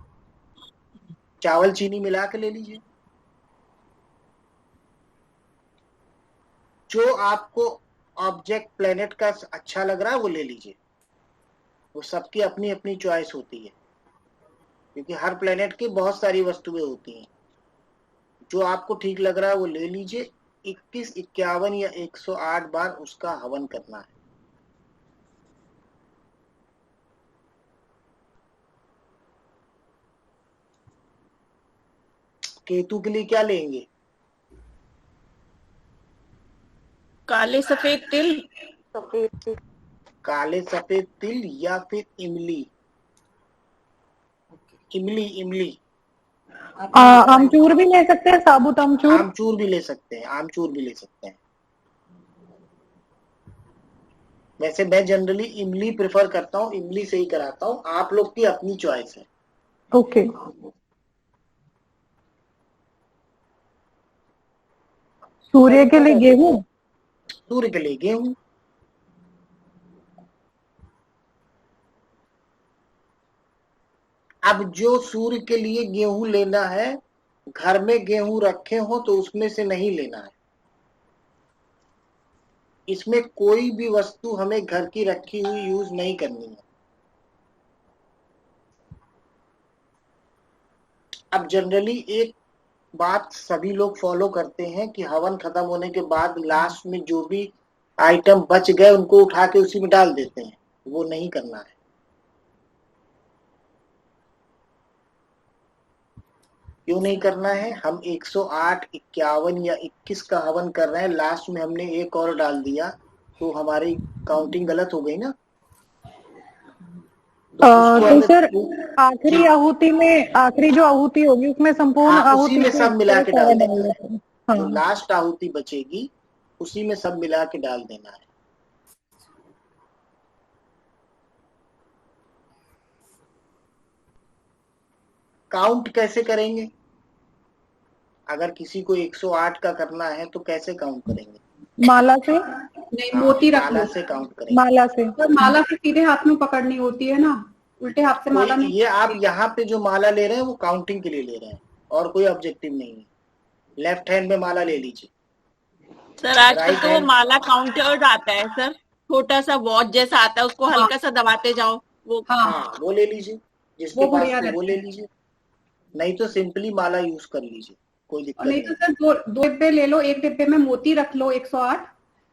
चावल चीनी मिला के ले लीजिए। जो आपको ऑब्जेक्ट प्लेनेट का अच्छा लग रहा है वो ले लीजिए, वो सबकी अपनी अपनी चॉइस होती है, क्योंकि हर प्लेनेट की बहुत सारी वस्तुएं होती हैं। जो आपको ठीक लग रहा है वो ले लीजिए। 21, 51 या 108 बार उसका हवन करना है। केतु के लिए क्या लेंगे? काले सफेद तिल। सफेद तिल। काले सफेद तिल या फिर इमली। इमली आमचूर भी ले सकते हैं, साबुत आमचूर। आमचूर भी ले सकते हैं, आमचूर भी ले सकते हैं। वैसे मैं जनरली इमली प्रेफर करता हूँ, इमली से ही कराता हूँ, आप लोग की अपनी चॉइस है। ओके। सूर्य के लिए गेहूं। सूर्य के लिए गेहूं। अब जो सूर्य के लिए गेहूं लेना है, घर में गेहूं रखे हो तो उसमें से नहीं लेना है। इसमें कोई भी वस्तु हमें घर की रखी हुई यूज नहीं करनी है। अब जनरली एक बात सभी लोग फॉलो करते हैं कि हवन खत्म होने के बाद लास्ट में जो भी आइटम बच गए उनको उठा के उसी में डाल देते हैं। वो नहीं करना है। क्यों नहीं करना है? हम 108, 51 या 21 का हवन कर रहे हैं, लास्ट में हमने एक और डाल दिया तो हमारी काउंटिंग गलत हो गई ना। तो सर आखिरी आहुति में, आखिरी जो आहुति होगी उसमें संपूर्ण आहुति में सब मिला के डाल देना है। हाँ। जो लास्ट आहुति बचेगी उसी में सब मिला के डाल देना है। काउंट कैसे करेंगे? अगर किसी को 108 का करना है तो कैसे काउंट करेंगे? माला से। नहीं, मोती रख माला लो। से काउंट करेंगे। माला से। तो माला से सीधे हाथ में पकड़नी होती है ना, उल्टे हाथ से माला नहीं। ये आप यहाँ पे जो माला ले रहे हैं वो काउंटिंग के लिए ले रहे हैं। और कोई ऑब्जेक्टिव नहीं है। लेफ्ट हैंड में माला ले लीजिए। सर आजकल राइट तो वो हैंड, माला काउंटर आता है सर, छोटा सा वॉच जैसा आता है, उसको हल्का सा दबाते जाओ वो। हाँ वो ले लीजिए, जिसके वो पास बढ़िया तो वो रहता ले है। लीजिए, नहीं तो सिंपली माला यूज कर लीजिए, कोई और दिक्कत नहीं तो नहीं। सर दो डिब्बे ले लो, एक डिब्बे में मोती रख लो 108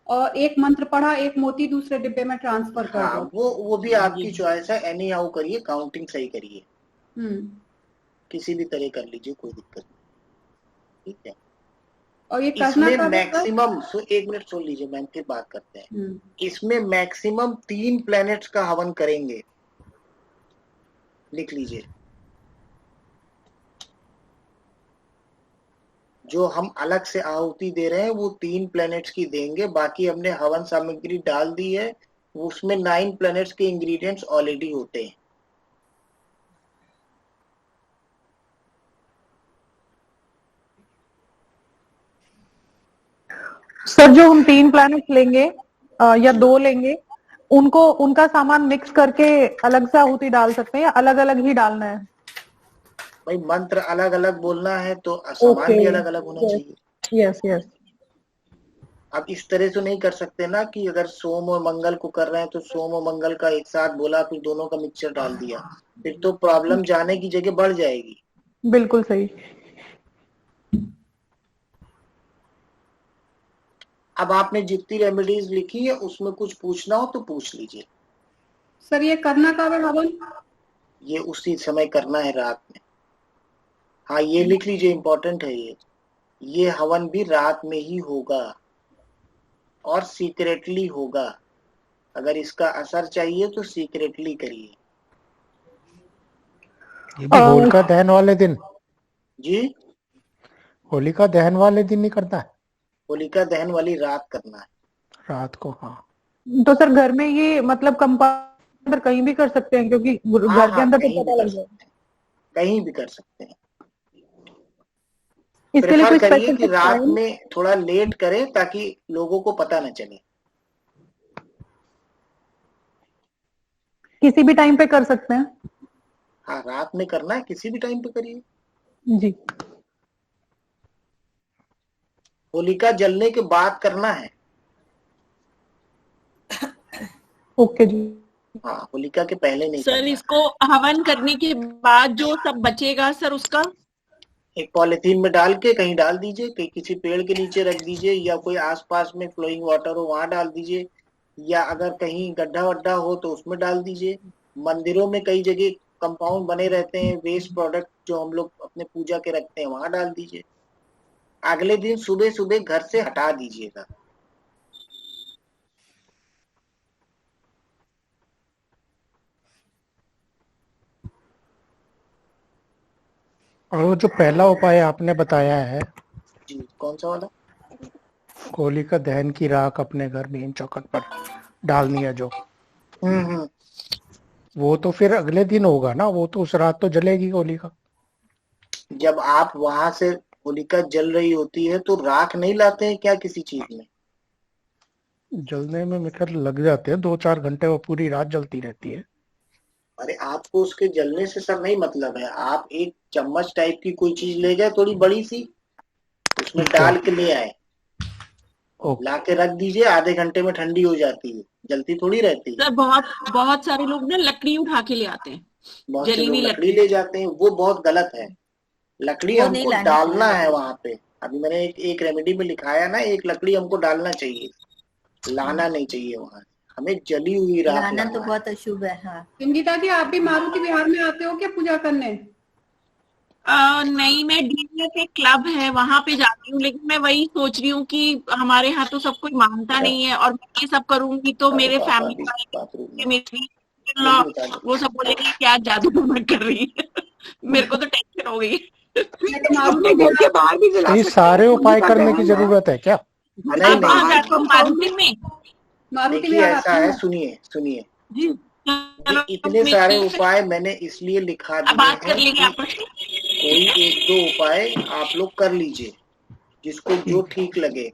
और एक मंत्र पढ़ा, एक मोती दूसरे डिब्बे में ट्रांसफर कर हाँ दो। वो भी आपकी चॉइस है, एनी हाउ करिए, काउंटिंग सही करिए, किसी भी तरह कर लीजिए, कोई दिक्कत नहीं, ठीक है। और ये करना इसमें कब है सर? मैक्सिमम, एक मिनट सुन लीजिए मैम, फिर बात करते हैं। इसमें मैक्सिमम 3 प्लैनेट्स का हवन करेंगे, लिख लीजिए। जो हम अलग से आहुति दे रहे हैं वो 3 प्लैनेट्स की देंगे, बाकी हमने हवन सामग्री डाल दी है, उसमें 9 प्लैनेट्स के इंग्रेडिएंट्स ऑलरेडी होते हैं। सर जो हम 3 प्लैनेट्स लेंगे या 2 लेंगे, उनको उनका सामान मिक्स करके अलग से आहुति डाल सकते हैं या अलग अलग ही डालना है? भाई मंत्र अलग अलग बोलना है तो सामान भी अलग अलग होना चाहिए। Yes yes. अब इस तरह से नहीं कर सकते ना कि अगर सोम और मंगल को कर रहे हैं तो सोम और मंगल का एक साथ बोला, फिर दोनों का मिक्सचर डाल दिया, फिर तो प्रॉब्लम जाने की जगह बढ़ जाएगी। बिल्कुल सही। अब आपने जितनी रेमेडीज लिखी है उसमें कुछ पूछना हो तो पूछ लीजिए। सर ये करना कब है हवन? ये उसी समय करना है, रात में। हाँ ये लिख लीजिए, इम्पोर्टेंट है ये हवन भी रात में ही होगा और सीक्रेटली होगा। अगर इसका असर चाहिए तो सीक्रेटली करिए। ये भी होलिका दहन वाले दिन? जी, होलिका दहन वाले दिन नहीं करना है? होलिका दहन वाली रात करना है, रात को। हाँ तो सर घर में ये मतलब कंपाउंड कहीं भी कर सकते हैं, क्योंकि घर के अंदर तो कहीं भी पता कर लग जाए। सकते हैं, कहीं भी कर सकते हैं। इसके लिए प्रेफर कोई करिए कि स्पेसिफिक रात टाइम? में थोड़ा लेट करें ताकि लोगों को पता न चले। किसी भी टाइम पे कर सकते हैं? हाँ रात में करना है, किसी भी टाइम पे करिए। जी। होलिका जलने के बाद करना है। ओके जी। हाँ होलिका के पहले नहीं सर करना है। इसको हवन करने के बाद जो सब बचेगा सर उसका एक पॉलिथीन में डाल के कहीं डाल दीजिए, कहीं किसी पेड़ के नीचे रख दीजिए, या कोई आसपास में फ्लोइंग वाटर हो वहां डाल दीजिए, या अगर कहीं गड्ढा वड्ढा हो तो उसमें डाल दीजिए। मंदिरों में कई जगह कंपाउंड बने रहते हैं, वेस्ट प्रोडक्ट जो हम लोग अपने पूजा के रखते हैं, वहां डाल दीजिए। अगले दिन सुबह सुबह घर से हटा दीजिएगा। और वो जो पहला उपाय आपने बताया है, जी कौन सा वाला? होलिका दहन की राख अपने घर मेन चौखट पर डालनी है जो, वो तो फिर अगले दिन होगा ना, वो तो उस रात तो जलेगी होलिका। जब आप वहां से होलिका जल रही होती है तो राख नहीं लाते हैं क्या किसी चीज में? जलने में मेरे लग जाते हैं 2-4 घंटे, वो पूरी रात जलती रहती है। अरे आपको उसके जलने से सर नहीं मतलब है, आप एक चम्मच टाइप की कोई चीज ले गए थोड़ी बड़ी सी, उसमें डाल के ले आए, ला के रख दीजिए, आधे घंटे में ठंडी हो जाती है, जलती थोड़ी रहती है। सर बहुत सारे लोग ना लकड़ी उठा के ले आते हैं, बहुत से जली लोग हुई लकड़ी ले जाते हैं, वो बहुत गलत है। लकड़ी वो नहीं हमको लानी डालना चाहिए। है वहां पे। अभी मैंने एक रेमेडी में लिखाया ना, एक लकड़ी हमको डालना चाहिए, लाना नहीं चाहिए वहां। हमें जली हुई राख लाना तो लाना है। बहुत अशुभ है। हाँ संगीता जी आप भी मारुति विहार में आते हो क्या पूजा करने? नहीं, मैं डीएनए के क्लब है वहां पे जाती हूँ, लेकिन मैं वही सोच रही हूँ कि हमारे यहाँ तो सब कोई मानता नहीं है, और मैं ये सब करूंगी तो मेरे फैमिली वाले, मेरी वो सब बोलेंगे क्या जादू टोना कर रही है। मेरे को तो टेंशन हो गई। अपने घर के बाहर भी जला ये सकते सारे हैं, उपाय होलिका करने की दहन है। जरूरत है क्या? नहीं आप कहाँ नहीं, जाते हो? मारुति में? मारुति देखिए विहार ऐसा आते है, हो? सुनिए जी ये इतने सारे उपाय मैंने इसलिए लिखा अब दिए बात कर हैं लेंगे कि आपस में। कोई 1-2 उपाय आप लोग कर लीजिए जिसको जो ठीक लगे,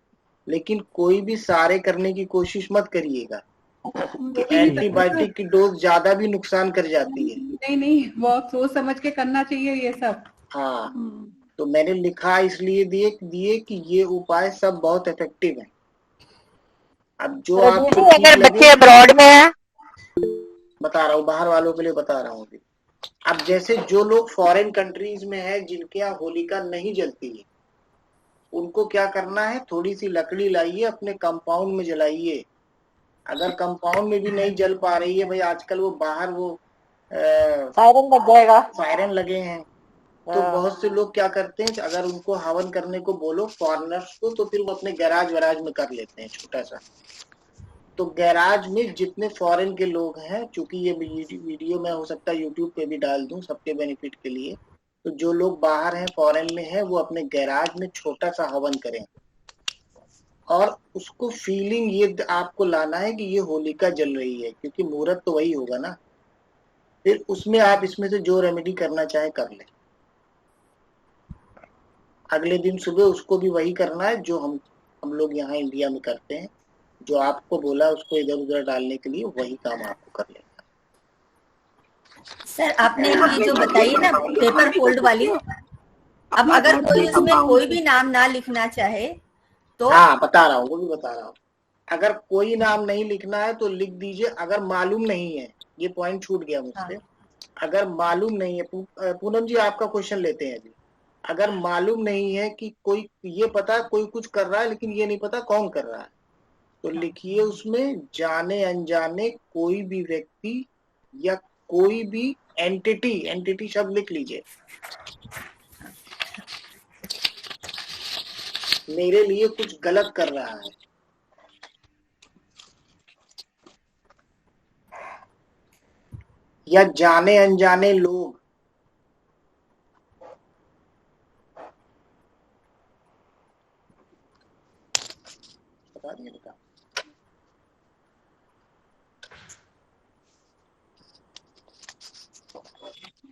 लेकिन कोई भी सारे करने की कोशिश मत करिएगा कि एंटीबायोटिक की डोज ज्यादा भी नुकसान कर जाती है। नहीं बहुत सोच समझ के करना चाहिए ये सब। हाँ तो मैंने लिखा इसलिए दिए कि ये उपाय सब बहुत इफेक्टिव है। अब जो आपको दीदी ठीक अगर लगे, बच्चे अब्रॉड में है, बता रहा हूँ, बाहर वालों के लिए बता रहा हूँ अभी। अब जैसे जो लोग फॉरेन कंट्रीज में है, जिनके यहाँ होलिका नहीं जलती है, उनको क्या करना है, थोड़ी सी लकड़ी लाइए, अपने कंपाउंड में जलाइए। अगर कंपाउंड में भी नहीं जल पा रही है, भाई आजकल वो बाहर वो सायरन लग जाएगा। सायरन लगे हैं, तो बहुत से लोग क्या करते हैं, अगर उनको हवन करने को बोलो फॉरेनर्स को, तो फिर वो अपने गैराज वैराज में कर लेते हैं छोटा सा। तो गैराज में जितने फॉरेन के लोग हैं, चूंकि ये वीडियो में हो सकता है यूट्यूब पे भी डाल दूं सबके बेनिफिट के लिए, तो जो लोग बाहर हैं, फॉरेन में हैं, वो अपने गैराज में छोटा सा हवन करें, और उसको फीलिंग ये आपको लाना है कि ये होलिका जल रही है, क्योंकि मुहूर्त तो वही होगा ना। फिर उसमें आप इसमें से जो रेमेडी करना चाहे कर ले। अगले दिन सुबह उसको भी वही करना है जो हम लोग यहाँ इंडिया में करते हैं। जो आपको बोला उसको इधर उधर डालने के लिए, वही काम आपको कर लेना। सर आपने ये जो बताई ना पेपर फोल्ड वाली, अब अगर कोई उसमें कोई भी नाम ना लिखना चाहे तो? हाँ बता रहा हूँ, वो भी बता रहा हूँ। अगर कोई नाम नहीं लिखना है तो लिख दीजिए, अगर मालूम नहीं है, ये पॉइंट छूट गया मुझसे। अगर मालूम नहीं है, पूनम जी आपका क्वेश्चन लेते हैं अभी। अगर मालूम नहीं है कि कोई, ये पता कोई कुछ कर रहा है लेकिन ये नहीं पता कौन कर रहा है, तो लिखिए उसमें जाने अनजाने कोई भी व्यक्ति या कोई भी एंटिटी शब्द लिख लीजिए, मेरे लिए कुछ गलत कर रहा है। या जाने अनजाने लोग, बता दिए बेटा।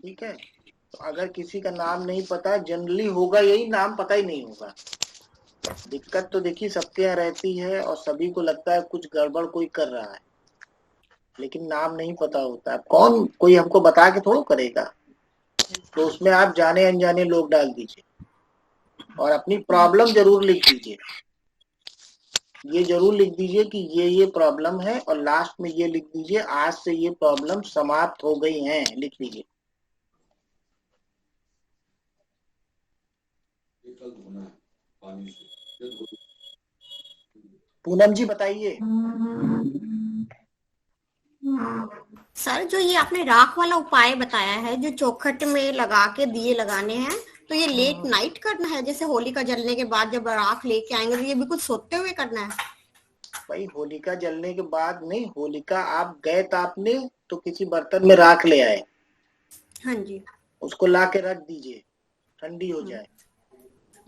ठीक है, तो अगर किसी का नाम नहीं पता, जनरली होगा यही, नाम पता ही नहीं होगा। दिक्कत तो देखिए सबके यहाँ रहती है, और सभी को लगता है कुछ गड़बड़ कोई कर रहा है, लेकिन नाम नहीं पता होता। कौन कोई हमको बता के थोड़ा करेगा। तो उसमें आप जाने अनजाने लोग डाल दीजिए, और अपनी प्रॉब्लम जरूर लिख दीजिए। ये जरूर लिख दीजिए कि ये प्रॉब्लम है, और लास्ट में ये लिख दीजिए आज से ये प्रॉब्लम समाप्त हो गई है, लिख लीजिए। पूनम जी बताइए। सर जो ये आपने राख वाला उपाय बताया है, जो चौखट में लगा के दिए लगाने हैं, तो ये लेट नाइट करना है? जैसे होलिका जलने के बाद जब राख लेके आएंगे तो ये बिल्कुल सोते हुए करना है? भाई होलिका जलने के बाद नहीं, होलिका आप गए तापने तो किसी बर्तन में राख ले आए, हाँ जी, उसको ला के रख दीजिए, ठंडी हो जाए।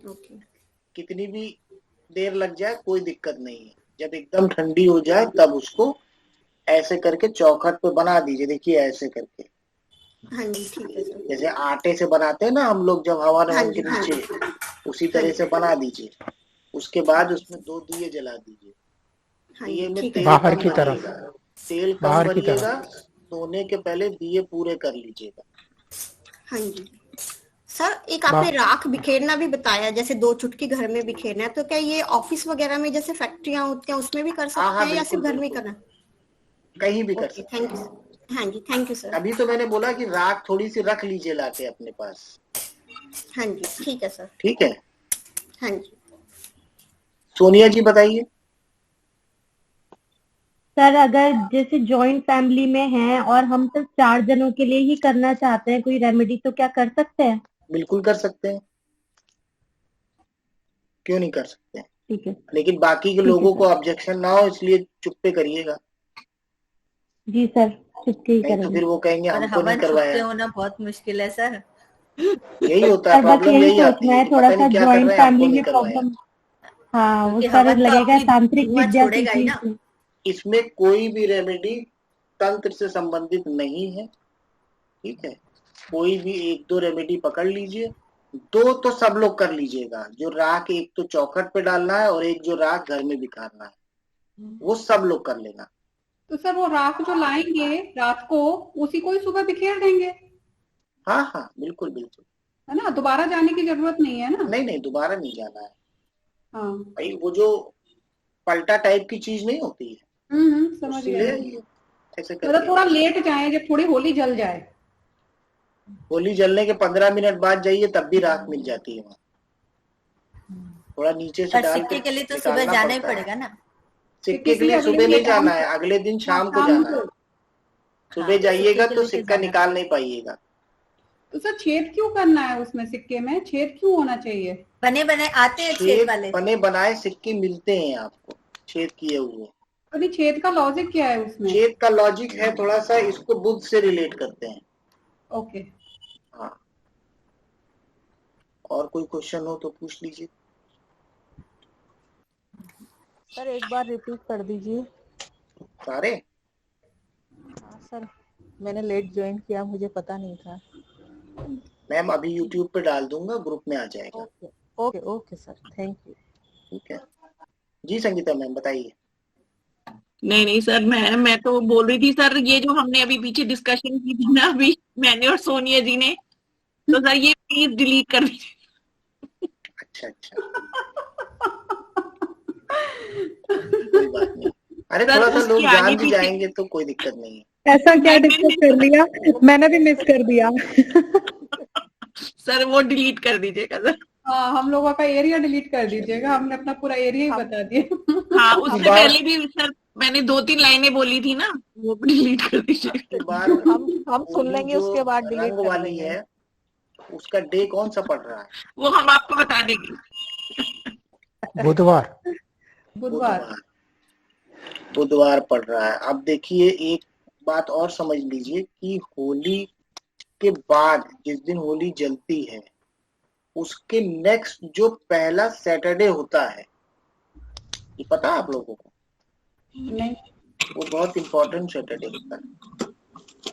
ओके। कितनी भी देर लग जाए कोई दिक्कत नहीं है, जब एकदम ठंडी हो जाए तब उसको ऐसे करके चौखट पे बना दीजिए। देखिए ऐसे करके, हाँ जी ठीक है सर। जैसे आटे से बनाते हैं ना हम लोग जब हवन हाँ के हाँ नीचे, उसी तरह से बना दीजिए। उसके बाद उसमें 2 दिए जला दीजिए। हाँ दिए में ठीक है। तेल बाहर कम की तरफ, भरिएगा, तेल कम बाहर की भरिएगा। तरफ। सोने के पहले दिए पूरे कर लीजिएगा। हाँ जी सर, एक आपने राख बिखेरना भी बताया, जैसे 2 चुटकी घर में बिखेरना है, तो क्या ये ऑफिस वगैरह में जैसे फैक्ट्रियां होती हैं उसमें भी कर सकते हैं या सिर्फ घर में करना है? कहीं भी कर सकते। Thank you. हाँ जी थैंक यू सर। अभी तो मैंने बोला कि राख थोड़ी सी रख लीजिए लाके अपने पास। हाँ जी ठीक है सर। ठीक है। हाँ जी सोनिया जी बताइए। सर अगर जैसे जॉइंट फैमिली में हैं और हम सिर्फ 4 जनों के लिए ही करना चाहते हैं कोई रेमेडी, तो क्या कर सकते हैं? बिल्कुल कर सकते हैं, क्यों नहीं कर सकते हैं। ठीक है, लेकिन बाकी के लोगों को ऑब्जेक्शन ना हो इसलिए चुप्पे करिएगा। जी सर, चुपके ही नहीं तो करेंगे। फिर वो कहेंगे पर हमको नहीं हवन चुपके करवाया। होना बहुत मुश्किल है सर। यही होता है, सर बस प्रॉब्लम यही यही आती सोचना है है कि थोड़ा पता सा नहीं क्या कर जॉइंट रहे हैं, हमको फैमिली नहीं में करवाया। प्रॉब्लम। हाँ वो क्योंकि सर हवन तो लगेगा अपनी तांत्रिक धुआं विद्या छोड़ेगा ही सीखी। ना। इसमें कोई भी रेमेडी तंत्र से संबंधित नहीं है। ठीक है, कोई भी 1-2 रेमेडी पकड़ लीजिए, 2 तो सब लोग कर लीजिएगा। जो राख एक तो चौखट पे डालना है और एक जो राख घर में बिखारना है, वो सब लोग कर लेना। तो सर वो राख जो लाएंगे रात को, उसी को ही सुबह बिखेर देंगे? हाँ हाँ बिल्कुल बिल्कुल। है ना, दोबारा जाने की जरूरत नहीं है ना। नहीं दोबारा नहीं जाना है। हाँ भाई वो जो पलटा टाइप की चीज नहीं होती है, समझ उससे गया। ले आइए ऐसे मतलब करके। थोड़ा लेट जाए, जब थोड़ी होली जल जाए। होली जलने के 15 मिनट बाद जाइए तब भी राख मिल जाती है वहाँ। थोड़ा नीचे से पर डाल सिक्के के लिए तो निकालना सुबह जाना ही पड़ता है। पड़ेगा ना। सिक्के के लिए सुबह नहीं जाना है, अगले दिन शाम को जाना है। सुबह जाइएगा तो सिक्का निकाल नहीं पाइएगा। तो सर छेद क्यों करना है उसमें, सिक्के में छेद क्यों होना चाहिए? बने बने आते हैं छेद वाले, बने बनाए सिक्के मिलते हैं आपको छेद किए हुए। तो छेद का लॉजिक क्या है उसमें? छेद का लॉजिक है थोड़ा सा, इसको बुद्ध से रिलेट करते हैं। ओके। हाँ, और कोई क्वेश्चन हो तो पूछ लीजिए। सर एक बार रिपीट कर दीजिए सारे। हाँ सर, मैंने लेट ज्वाइन किया, मुझे पता नहीं था। मैम अभी यूट्यूब पे डाल दूंगा, ग्रुप में आ जाएगा। Okay okay okay sir, thank you. ठीक है जी। संगीता मैम बताइए। नहीं सर, मैं तो बोल रही थी सर, ये जो हमने अभी पीछे डिस्कशन की थी ना, अभी मैंने और सोनिया जी ने, तो सर ये प्लीज डिलीट कर दीजिए। अच्छा कोई बात नहीं। अरे थोड़ा सा लोग जान भी जाएंगे तो कोई दिक्कत नहीं है। ऐसा क्या डिस्कस कर लिया, मैंने भी मिस कर दिया। सर वो डिलीट कर दीजिएगा सर। हाँ, हम लोगों का एरिया डिलीट कर दीजिएगा, हमने अपना पूरा एरिया ही बता दिया। हाँ, उससे पहले भी सर मैंने 2-3 लाइनें बोली थी ना, वो डिलीट कर दीजिए। हम सुन लेंगे, उसके बाद डिलीट कर वाली है, उसका डे कौन सा पड़ रहा है वो हम आपको बता देंगे। बुधवार पड़ रहा है। अब देखिए एक बात और समझ लीजिए कि होली के बाद जिस दिन होली जलती है उसके नेक्स्ट जो पहला सैटरडे होता है, ये पता है आप लोगों को? नहीं। वो बहुत इम्पोर्टेंट सैटरडे होता है।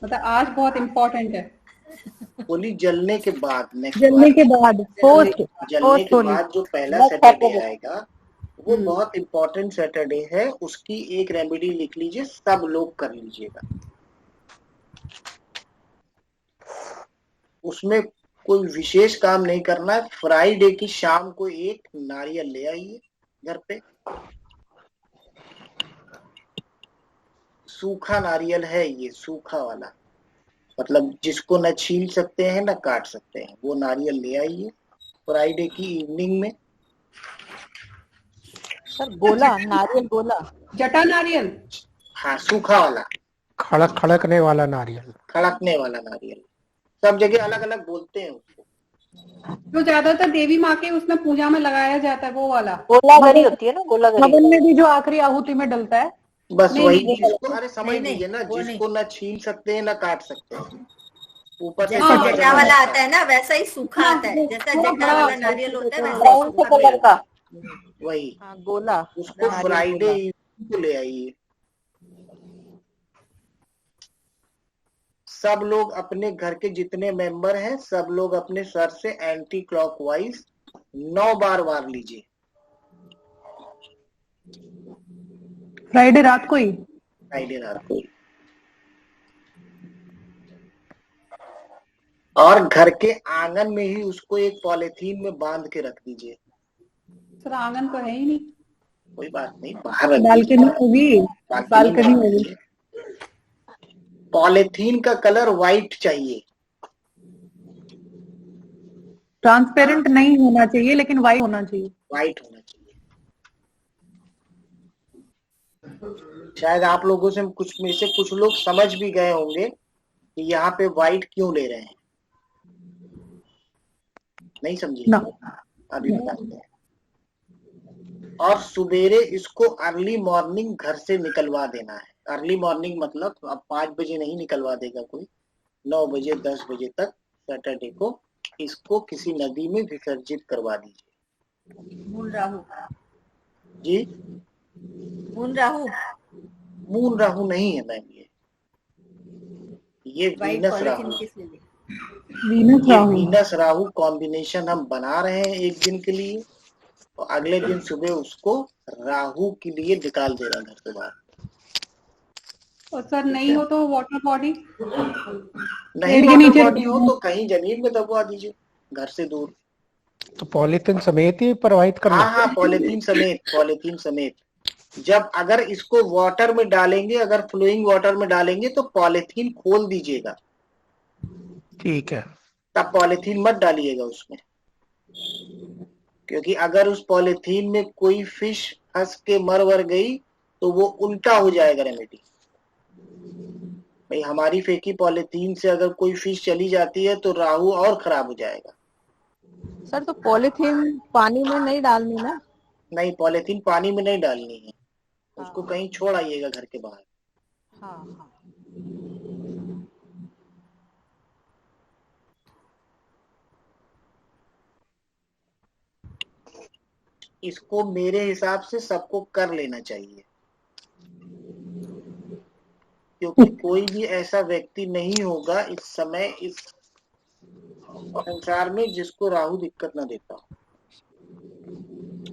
मतलब आज बहुत इम्पोर्टेंट है। होली जलने के बाद, जलने के बाद जलने के बाद जो पहला सैटरडे आएगा वो बहुत इम्पोर्टेंट सैटरडे है। उसकी एक रेमेडी लिख लीजिए, सब लोग कर लीजिएगा। उसमें कोई विशेष काम नहीं करना है। फ्राइडे की शाम को एक नारियल ले आइए घर पे, सूखा नारियल है ये, सूखा वाला, मतलब जिसको न छील सकते हैं न काट सकते हैं, वो नारियल ले आइए फ्राइडे की इवनिंग में। सर गोला, नारियल गोला, जटा नारियल। हाँ, सूखा वाला, खड़कने वाला नारियल, खड़कने वाला नारियल। सब जगह अलग अलग बोलते हैं उसको। जो ज्यादातर देवी माँ के उसमें पूजा में लगाया जाता है वो वाला गोलागरी होती है ना, गोलागरी। हवन में भी जो आखिरी आहुति में डलता है, बस वही जिसको, अरे समझ लीजिए ना, जिसको न छील सकते हैं न काट सकते हैं। ऊपर से जटा वाला आता है ना, वैसा ही सूखा आता है, जैसा जटा वाला नारियल होता है वैसा ही सूखा कलर का वही गोला, उसको फ्राइडे को ले आइए। सब लोग अपने घर के जितने मेंबर हैं सब लोग अपने सर से एंटी क्लॉकवाइज 9 बार वार लीजिए। फ्राइडे रात को ही, फ्राइडे रात को ही। और घर के आंगन में ही उसको एक पॉलिथीन में बांध के रख दीजिए। सर आंगन तो है ही नहीं। कोई बात नहीं, बाहर बालकनी होगी, बालकनी होगी। पॉलिथीन का कलर व्हाइट चाहिए, ट्रांसपेरेंट नहीं होना चाहिए, लेकिन व्हाइट होना चाहिए। व्हाइट होना चाहिए। शायद आप लोगों से कुछ में से कुछ लोग समझ भी गए होंगे कि यहाँ पे व्हाइट क्यों ले रहे हैं। नहीं समझिए ना। अभी बताते हैं। और सुबेरे इसको अर्ली मॉर्निंग घर से निकलवा देना है। अर्ली मॉर्निंग मतलब अब 5 बजे नहीं निकलवा देगा कोई, 9 बजे 10 बजे तक सैटरडे को इसको किसी नदी में विसर्जित करवा दीजिए। मून राहु जी, मून राहु मून राहु नहीं है मैम, ये Venus Rahu. Venus Rahu combination हम बना रहे हैं एक दिन के लिए, और अगले दिन सुबह उसको राहु के लिए निकाल देना घर से बाहर। और सर नहीं हो तो वाटर बॉडी, नहीं वाटर बॉडी हो तो कहीं जमीन में दबवा दीजिए। घर से दूर। तो पॉलीथीन समेत ही प्रोवाइड करना? हाँ, पॉलीथीन समेत। जब अगर इसको वाटर में डालेंगे, अगर फ्लोइंग वाटर में डालेंगे तो पॉलीथीन खोल दीजिएगा। ठीक है। तब पॉलीथीन मत डालिएगा उसमें, क्योंकि अगर उस पॉलीथीन में कोई फिश फंस के मर वर गई तो वो उल्टा हो जाएगा रेमेडी। भाई हमारी फेंकी पॉलीथीन से अगर कोई फिश चली जाती है तो राहु और खराब हो जाएगा। सर तो पॉलीथीन पानी में नहीं डालनी ना? नहीं, पॉलीथीन पानी में नहीं डालनी है, उसको कहीं छोड़ आइएगा घर के बाहर। हाँ। इसको मेरे हिसाब से सबको कर लेना चाहिए, क्योंकि कोई भी ऐसा व्यक्ति नहीं होगा इस समय इस संसार में जिसको राहु दिक्कत ना देता हो।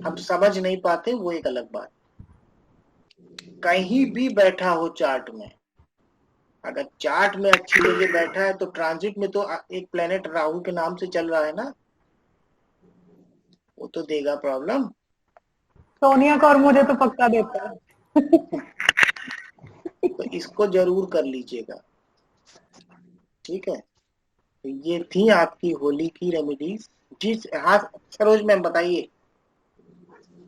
हम समझ नहीं पाते, वो एक अलग बात। कहीं भी बैठा हो चार्ट में, अगर चार्ट में अच्छी जगह बैठा है तो ट्रांजिट में तो एक प्लेनेट राहु के नाम से चल रहा है ना, वो तो देगा प्रॉब्लम। सोनिया को और मुझे तो पक्का देता है। तो इसको जरूर कर लीजिएगा, ठीक है। तो ये थी आपकी होली की रेमेडीज। जी हाँ सरोज मैम बताइए।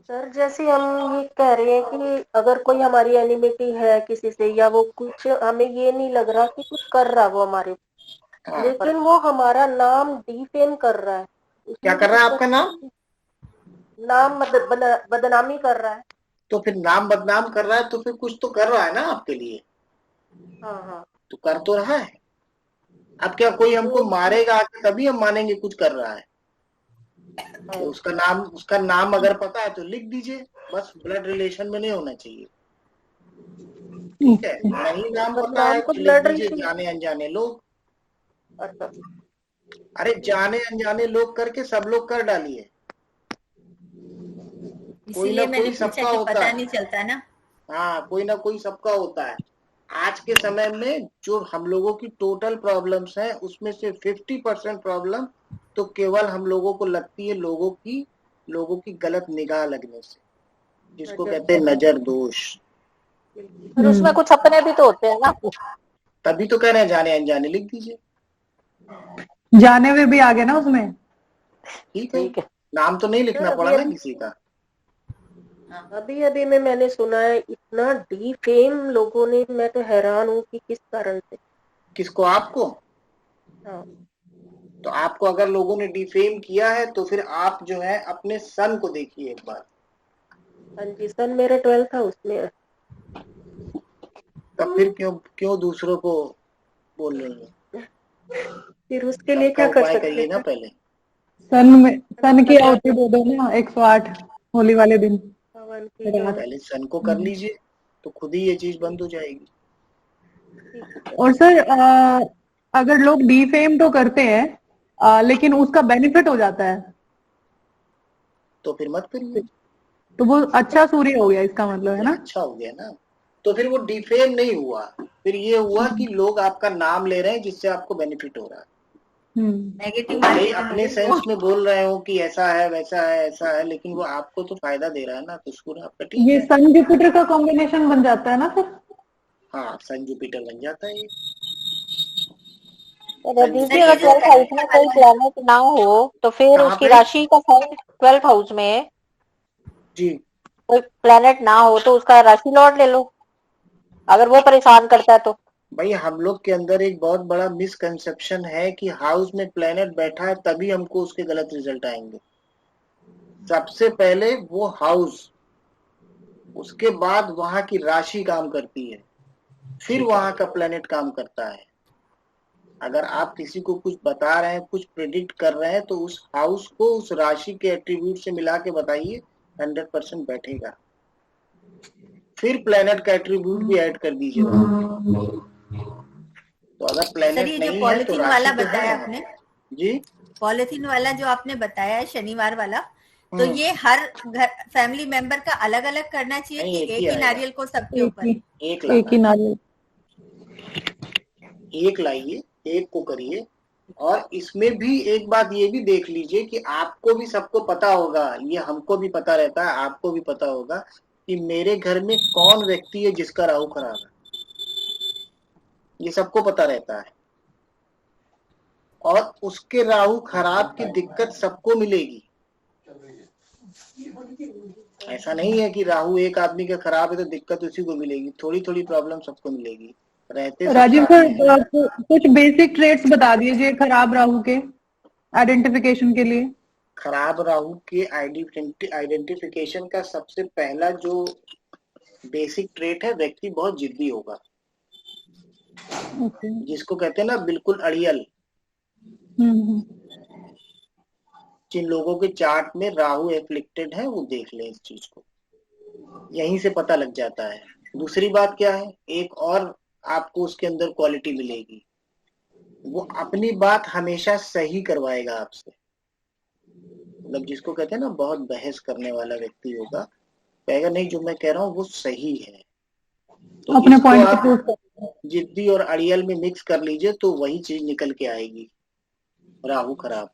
सर जैसे हम ये कह रहे हैं कि अगर कोई हमारी एनिमिटी है किसी से, या वो कुछ हमें ये नहीं लग रहा कि कुछ कर रहा वो हमारे, लेकिन वो हमारा नाम डिफेम कर रहा है। क्या कर रहा है आपका नाम बदनामी कर रहा है। तो फिर नाम बदनाम कर रहा है तो फिर कुछ तो कर रहा है ना आपके लिए। हाँ। तो कर तो रहा है। अब क्या कोई हमको मारेगा आके तभी हम मानेंगे कुछ कर रहा है? तो उसका नाम अगर पता है तो लिख दीजिए, बस ब्लड रिलेशन में नहीं होना चाहिए, ठीक है। नहीं नाम पता है तो लिख दीजिए जाने अनजाने लोग। अरे जाने अनजाने लोग करके सब लोग कर डालिए, कोई ना कोई सबका होता पता है। नहीं चलता ना। हाँ, कोई ना कोई सबका होता है। आज के समय में जो हम लोगों की टोटल प्रॉब्लम्स हैं उसमें से 50% प्रॉब्लम तो केवल हम लोगों को लगती है लोगों की गलत निगाह लगने से, जिसको कहते हैं नजर दोष। फिर उसमें कुछ अपने भी तो होते हैं ना। तभी तो कह रहे हैं जाने अनजाने लिख दीजिए। जाने हुए भी आ गए ना उसमें। ठीक है, नाम तो नहीं लिखना पड़ा ना किसी का। अभी में मैंने सुना है इतना डिफेम लोगों ने, मैं तो हैरान हूँ कि किस कारण से। किसको? आपको? हाँ। तो आपको अगर लोगों ने डिफेम किया है तो फिर आप जो है अपने सन को देखिए एक बार। हाँ जी, सन मेरा 12 था उसमें। तब फिर क्यों दूसरों को बोल रही है? फिर उसके लिए क्या कर सकते हैं ना? पहले सन की आहुति दे दो ना 108 होली वाले दिन। पहले सन को कर लीजिए तो खुद ही ये चीज बंद हो जाएगी। और सर अगर लोग डिफेम तो करते हैं लेकिन उसका बेनिफिट हो जाता है तो फिर मत करिए। तो वो अच्छा सूर्य हो गया इसका मतलब है ना? अच्छा हो गया ना, तो फिर वो डिफेम नहीं हुआ, फिर ये हुआ कि लोग आपका नाम ले रहे हैं जिससे आपको बेनिफिट हो रहा है। नेगेटिव अपने सेंस में बोल रहे हो कि ऐसा है वैसा है ऐसा है, लेकिन वो आपको तो फायदा दे रहा है ना, तो उसको आपका ठीक ये सन जुपिटर का कॉम्बिनेशन बन जाता है ना सर? हाँ, सन जुपिटर बन जाता है। दीदी अगर 12th हाउस में कोई प्लैनेट ना हो तो फिर उसकी राशि का साइन 12th हाउस में जी कोई प्लैनेट ना हो तो उसका राशि लॉर्ड ले लो, अगर वो परेशान करता है तो। भाई हम लोग के अंदर एक बहुत बड़ा मिसकंसेप्शन है कि हाउस में प्लेनेट बैठा है तभी हमको उसके गलत रिजल्ट आएंगे। सबसे पहले वो हाउस, उसके बाद वहां की राशि काम करती है, फिर वहां का प्लेनेट काम करता है। अगर आप किसी को कुछ बता रहे हैं, कुछ प्रेडिक्ट कर रहे हैं, तो उस हाउस को उस राशि के एट्रीब्यूट से मिला के बताइए, 100% बैठेगा। फिर प्लेनेट का एट्रीब्यूट भी ऐड कर दीजिए। तो अगर प्लेनेट नहीं है तो वाला बताया आपने जी, पॉलिथीन वाला जो आपने बताया है शनिवार वाला, तो ये हर फैमिली मेंबर का अलग अलग करना चाहिए कि एक ही नारियल को सबके ऊपर? एक ही नारियल, एक लाइए, एक को करिए, और इसमें भी एक बात ये भी देख लीजिए कि आपको भी सबको पता होगा, ये हमको भी पता रहता है, आपको भी पता होगा कि मेरे घर में कौन व्यक्ति है जिसका राहु खराब है, ये सबको पता रहता है। और उसके राहु खराब की दिक्कत सबको मिलेगी। ऐसा नहीं है कि राहु एक आदमी का खराब है तो दिक्कत उसी को मिलेगी, थोड़ी थोड़ी प्रॉब्लम सबको मिलेगी। रहते राजीव सर कुछ बेसिक ट्रेट्स बता दीजिए खराब राहु के आइडेंटिफिकेशन के लिए। खराब राहु के आइडेंटिफिकेशन का सबसे पहला जो बेसिक ट्रेट है, व्यक्ति बहुत जिद्दी होगा। जिसको कहते हैं ना बिल्कुल अड़ियल। जिन लोगों के चार्ट में राहु एफ्लिक्टेड है वो देख लें इस चीज को, यहीं से पता लग जाता है। दूसरी बात क्या है, एक और आपको उसके अंदर क्वालिटी मिलेगी, वो अपनी बात हमेशा सही करवाएगा आपसे। मतलब जिसको कहते हैं ना बहुत बहस करने वाला व्यक्ति होगा, कहेगा नहीं जो मैं कह रहा हूँ वो सही है। तो अपने पॉइंट आप जिद्दी और अड़ियल में मिक्स कर लीजिए तो वही चीज निकल के आएगी, राहु खराब।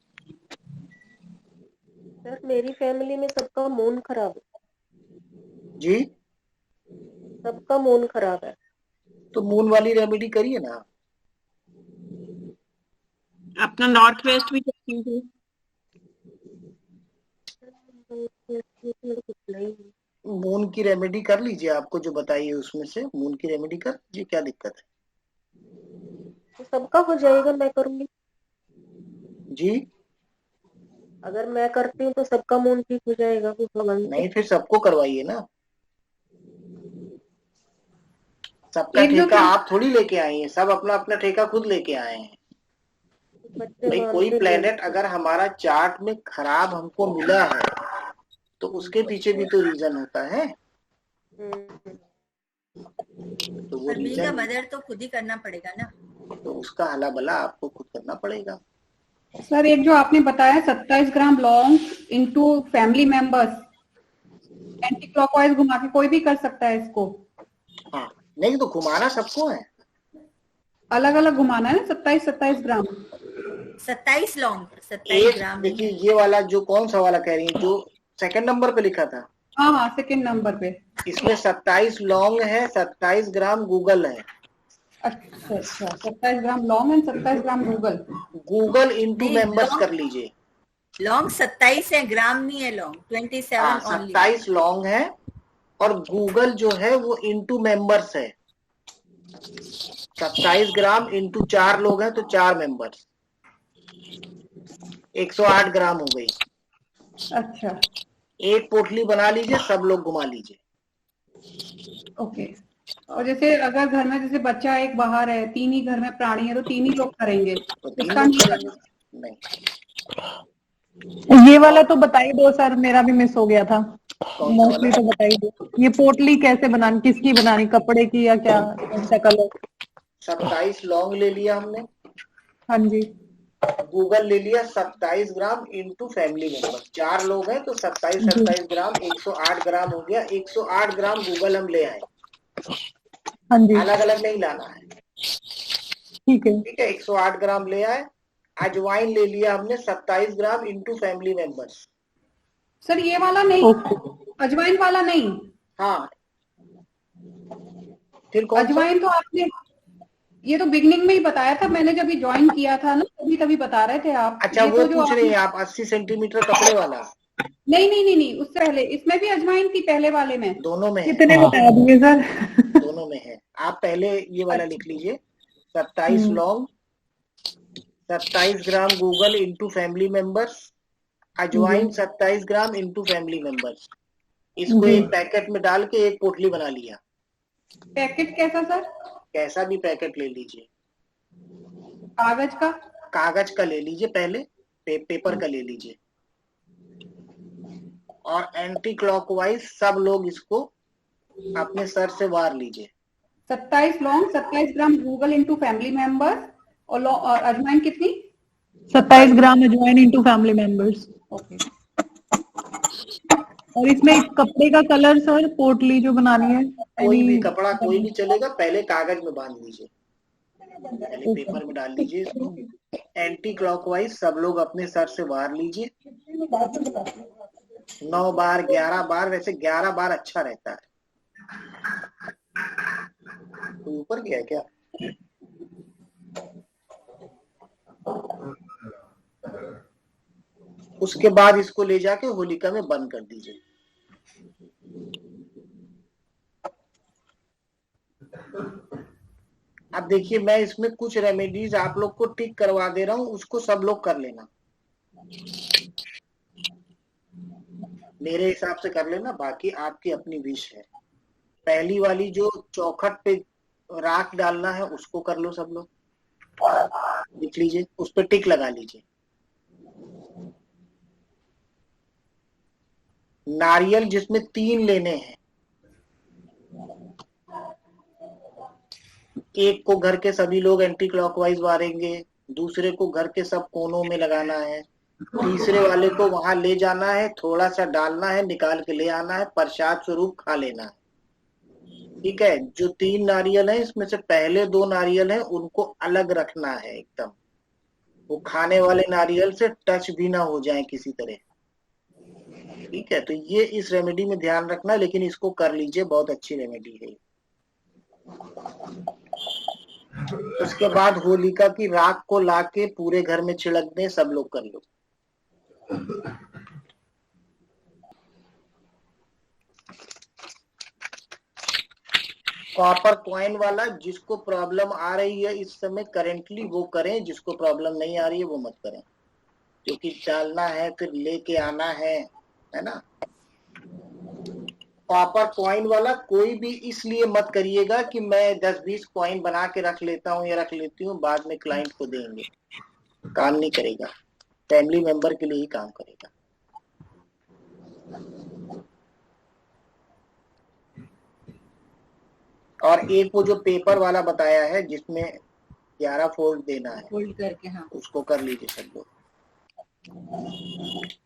सर मेरी फैमिली में सबका मून खराब है। जी, सबका मून खराब है। तो मून वाली रेमेडी करिए ना। अपना नॉर्थ वेस्ट भी कर लीजिए। मून की रेमेडी कर लीजिए, आपको जो बताइए उसमें से मून की रेमेडी कर लीजिए, क्या दिक्कत है। तो सबका हो जाएगा, मैं करूंगी जी। अगर मैं करती हूँ तो सबका मून ठीक हो जाएगा। नहीं, फिर सबको करवाइए ना। सबका ठेका आप थोड़ी लेके आई हैं, सब अपना अपना ठेका खुद लेके आए हैं। भाई कोई प्लेनेट अगर हमारा चार्ट में खराब हमको मिला है तो उसके पीछे भी तो रीजन होता है। तो वो रीजन मदर तो खुद ही करना पड़ेगा ना, तो उसका हला बला आपको खुद करना पड़ेगा। सर एक जो आपने बताया 27 ग्राम लौंग into family members, anti clockwise घुमा के कोई भी कर सकता है इसको। हाँ, नहीं तो घुमाना सबको है, अलग अलग घुमाना है ना। 27 ग्राम 27 लौंग 27 ग्राम। देखिए ये वाला जो कौन सा वाला कह रही है, जो सेकंड नंबर पे लिखा था। हाँ हाँ, सेकंड नंबर पे इसमें 27 लौंग है, 27 ग्राम गूगल है। अच्छा 27 ग्राम लौंग and 27 gram Google into members कर लीजिए। लौंग 27 है, ग्राम नहीं है लौंग, 27 ओनली। 27 लौंग है और गूगल जो है वो इनटू मेंबर्स है। 27 ग्राम इनटू 4 लोग हैं तो 4 मेंबर्स, 108 ग्राम हो गई। अच्छा, एक पोटली बना लीजिए, सब लोग घुमा लीजिए। ओके। और जैसे अगर घर में जैसे बच्चा एक बाहर है, 3 ही घर में प्राणी है तो 3 ही लोग करेंगे, इसका नहीं। ये वाला तो बताइए दो सर, मेरा भी मिस हो गया था। मोस्टली तो बताइए दो, ये पोटली कैसे बनानी, किसकी बनानी, कपड़े की या क्या, कौन सा कलर। 27 लौंग ले लिया हमने। हाँ जी। गूगल ले लिया 27 ग्राम इनटू फैमिली मेंबर, 4 लोग हैं तो 27 ग्राम 108 ग्राम हो गया। 108 ग्राम गूगल हम ले आए। हाँ जी, अलग अलग नहीं लाना है, ठीक है। ठीक है, 108 ग्राम ले आए। अजवाइन ले लिया हमने 27 ग्राम इनटू फैमिली मेंबर्स। सर ये वाला नहीं, अजवाइन वाला नहीं। हाँ, फिर कौन अजवाइन तो आपने ये तो बिगनिंग में ही बताया था, मैंने जब ज्वाइन किया था ना तभी बता रहे थे आप। अच्छा, वो तो पूछ रही हैं आप 80 सेंटीमीटर कपड़े वाला। नहीं, उससे पहले इसमें भी अजवाइन थी, पहले वाले में। दोनों में कितने बता दिए सर? दोनों में है। आप पहले ये वाला लिख लीजिए, 27 लौंग, 27 ग्राम गूगल इनटू फैमिली मेंबर्स, अजवाइन 27 ग्राम इनटू फैमिली मेंबर्स। इसको एक पैकेट में डाल के एक पोटली बना लिया। पैकेट कैसा सर? कैसा भी पैकेट ले लीजिए। कागज का? कागज का ले लीजिए पहले, पेपर का ले लीजिए। और एंटी क्लॉकवाइज सब लोग इसको अपने सर से वार लीजिए। 27 लौंग, 27 ग्राम गूगल इनटू फैमिली मेंबर्स, और अजवाइन कितनी? 27 ग्राम अजवाइन इनटू फैमिली मेंबर्स। ओके। और इसमें कपड़े का कलर सर, पोटली जो बनानी है, कोई भी कपड़ा कोई भी चलेगा, पहले कागज में बांध लीजिए। पहले पेपर में डाल लीजिए इसको। एंटी क्लॉकवाइज सब लोग अपने सर से बाहर लीजिए 9 बार 11 बार, वैसे 11 बार अच्छा रहता है। तो ऊपर गया क्या? उसके बाद इसको ले जाके होलिका में बंद कर दीजिए। अब देखिए मैं इसमें कुछ रेमेडीज आप लोग को टिक करवा दे रहा हूं, उसको सब लोग कर लेना, मेरे हिसाब से कर लेना, बाकी आपकी अपनी विश है। पहली वाली जो चौखट पे राख डालना है उसको कर लो सब लोग, लिख लीजिए, उस पर टिक लगा लीजिए। नारियल जिसमें 3 लेने हैं, एक को घर के सभी लोग एंटी क्लॉकवाइज मारेंगे, दूसरे को घर के सब कोनों में लगाना है, तीसरे वाले को वहां ले जाना है, थोड़ा सा डालना है, निकाल के ले आना है, प्रसाद स्वरूप खा लेना है। ठीक है, जो 3 नारियल है इसमें से पहले 2 नारियल है उनको अलग रखना है एकदम, वो खाने वाले नारियल से टच भी ना हो जाए किसी तरह। ठीक है, तो ये इस रेमेडी में ध्यान रखना, लेकिन इसको कर लीजिए, बहुत अच्छी रेमेडी है। उसके बाद होलिका की राख को लाके पूरे घर में छिड़क दें, सब लोग कर लो। कॉपर कॉइन वाला जिसको प्रॉब्लम आ रही है इस समय करेंटली वो करें, जिसको प्रॉब्लम नहीं आ रही है वो मत करें, क्योंकि डालना है फिर लेके आना है ना। कॉपर कॉइन वाला कोई भी इसलिए मत करिएगा कि मैं 10-20 कॉइन बना के रख लेता हूँ या रख लेती हूँ, बाद में क्लाइंट को देंगे, काम नहीं करेगा, फैमिली मेंबर के लिए ही काम करेगा। और एक वो जो पेपर वाला बताया है जिसमें 11 फोल्ड देना है, फोल्ड करके, हाँ, उसको कर लीजिए सब लोग।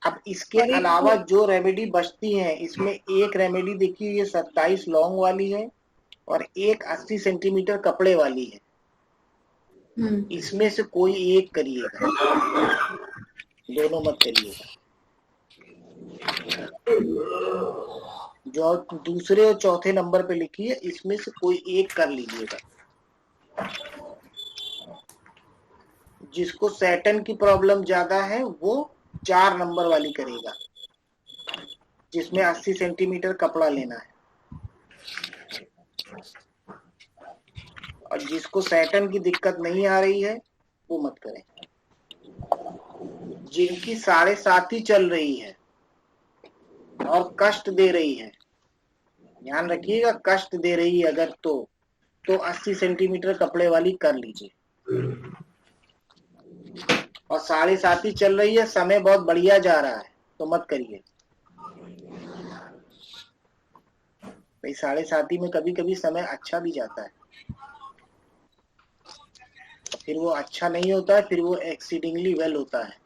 अब इसके अलावा जो रेमेडी बचती है, इसमें एक रेमेडी देखिए ये 27 लौंग वाली है और एक 80 सेंटीमीटर कपड़े वाली है, इसमें से कोई एक करिएगा, दोनों मत करिएगा। जो दूसरे और चौथे नंबर पे लिखी है इसमें से कोई एक कर लीजिएगा। जिसको सैटन की प्रॉब्लम ज्यादा है वो 4 नंबर वाली करेगा, जिसमें 80 सेंटीमीटर कपड़ा लेना है। और जिसको सैटन की दिक्कत नहीं आ रही है वो मत करें। जिनकी 7.5 चल रही है और कष्ट दे रही है, ध्यान रखिएगा, कष्ट दे रही है अगर तो 80 सेंटीमीटर कपड़े वाली कर लीजिए। और 7.5 चल रही है, समय बहुत बढ़िया जा रहा है तो मत करिए भाई। 7.5 में कभी कभी समय अच्छा भी जाता है, फिर वो अच्छा नहीं होता है, फिर वो एक्सीडिंगली वेल होता है,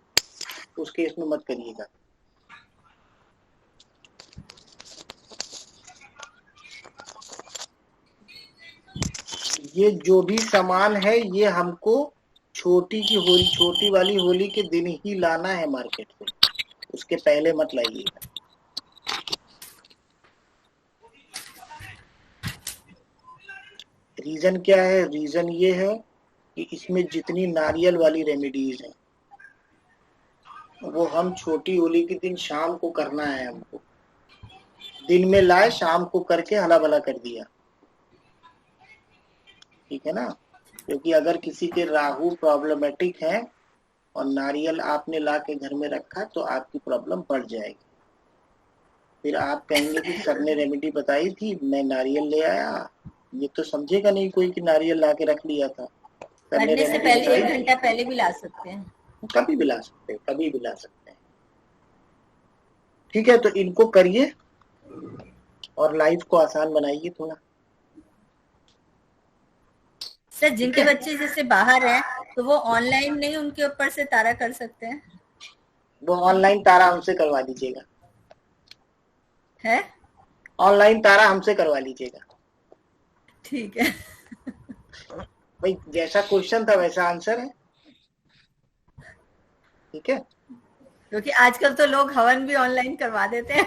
उस केस में मत करिएगा। ये जो भी सामान है ये हमको छोटी वाली होली के दिन ही लाना है मार्केट से, उसके पहले मत लाइएगा। रीजन क्या है? रीजन ये है कि इसमें जितनी नारियल वाली रेमेडीज हैं वो हम छोटी होली के दिन शाम को करना है हमको। दिन में लाए, शाम को करके हला भला कर दिया, ठीक है ना। क्योंकि अगर किसी के राहु प्रॉब्लमेटिक है और नारियल आपने ला के घर में रखा तो आपकी प्रॉब्लम बढ़ जाएगी। फिर आप कहेंगे कि सर ने रेमेडी बताई थी, मैं नारियल ले आया, ये तो समझेगा नहीं कोई कि नारियल ला के रख लिया था। करने से पहले 1 घंटा पहले भी ला सकते हैं, कभी भी ला सकते हैं, कभी भी ला सकते हैं। ठीक है, तो इनको करिए और लाइफ को आसान बनाइए थोड़ा। सर जिनके बच्चे जैसे बाहर हैं तो वो ऑनलाइन नहीं, उनके ऊपर से तारा कर सकते हैं? वो ऑनलाइन तारा हमसे करवा दीजिएगा, है ऑनलाइन ऑनलाइन तारा हमसे करवा लीजिएगा। ठीक है। भाई जैसा क्वेश्चन था वैसा आंसर है, ठीक है। क्योंकि आजकल तो लोग हवन भी ऑनलाइन करवा देते हैं।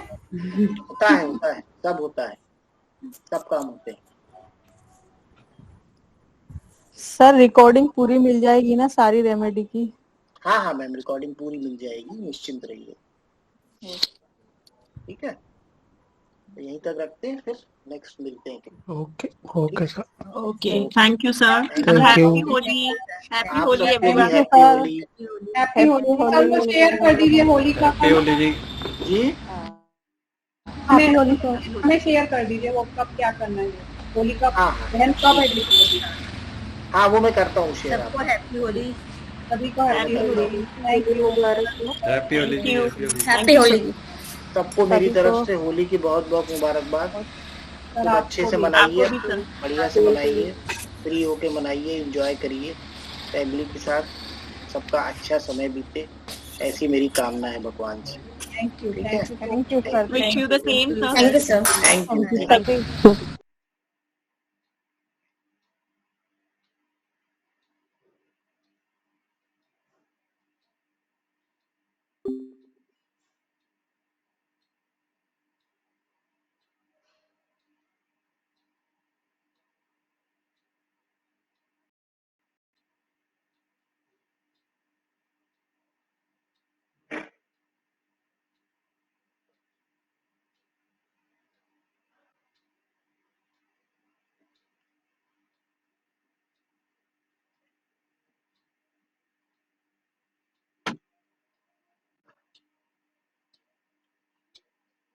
होता है सब होता है, सब काम होते हैं। सर रिकॉर्डिंग पूरी मिल जाएगी ना सारी रेमेडी की? हाँ हाँ मैम, रिकॉर्डिंग पूरी मिल जाएगी, निश्चिंत रहिए, ठीक है। तो यहीं तक रखते हैं, फिर नेक्स्ट मिलते हैं। Okay okay sir. Okay, thank you sir. Thank you. Happy Holi, happy Holi everyone. Happy Holi. Happy Holi. कल को शेयर कर दीजिए होली का। हैप्पी होली जी। जी हमें शेयर कर दीजिए वो कब क्या करना है, होली का बहन कब है। हाँ वो मैं करता हूँ शेयर। सबको हैप्पी होली, सभी को happy Holi. Thank you. Happy Holi ji. Happy Holi. सबको मेरी तरफ से होली की बहुत बहुत मुबारकबाद। खूब अच्छे से मनाइए, बढ़िया से मनाइए, फ्री होके मनाइए, एंजॉय करिए फैमिली के साथ, सबका अच्छा समय बीते, ऐसी मेरी कामना है भगवान से। Thank you. Thank you sir. Wish you the same sir. Thank you sir. Thank you.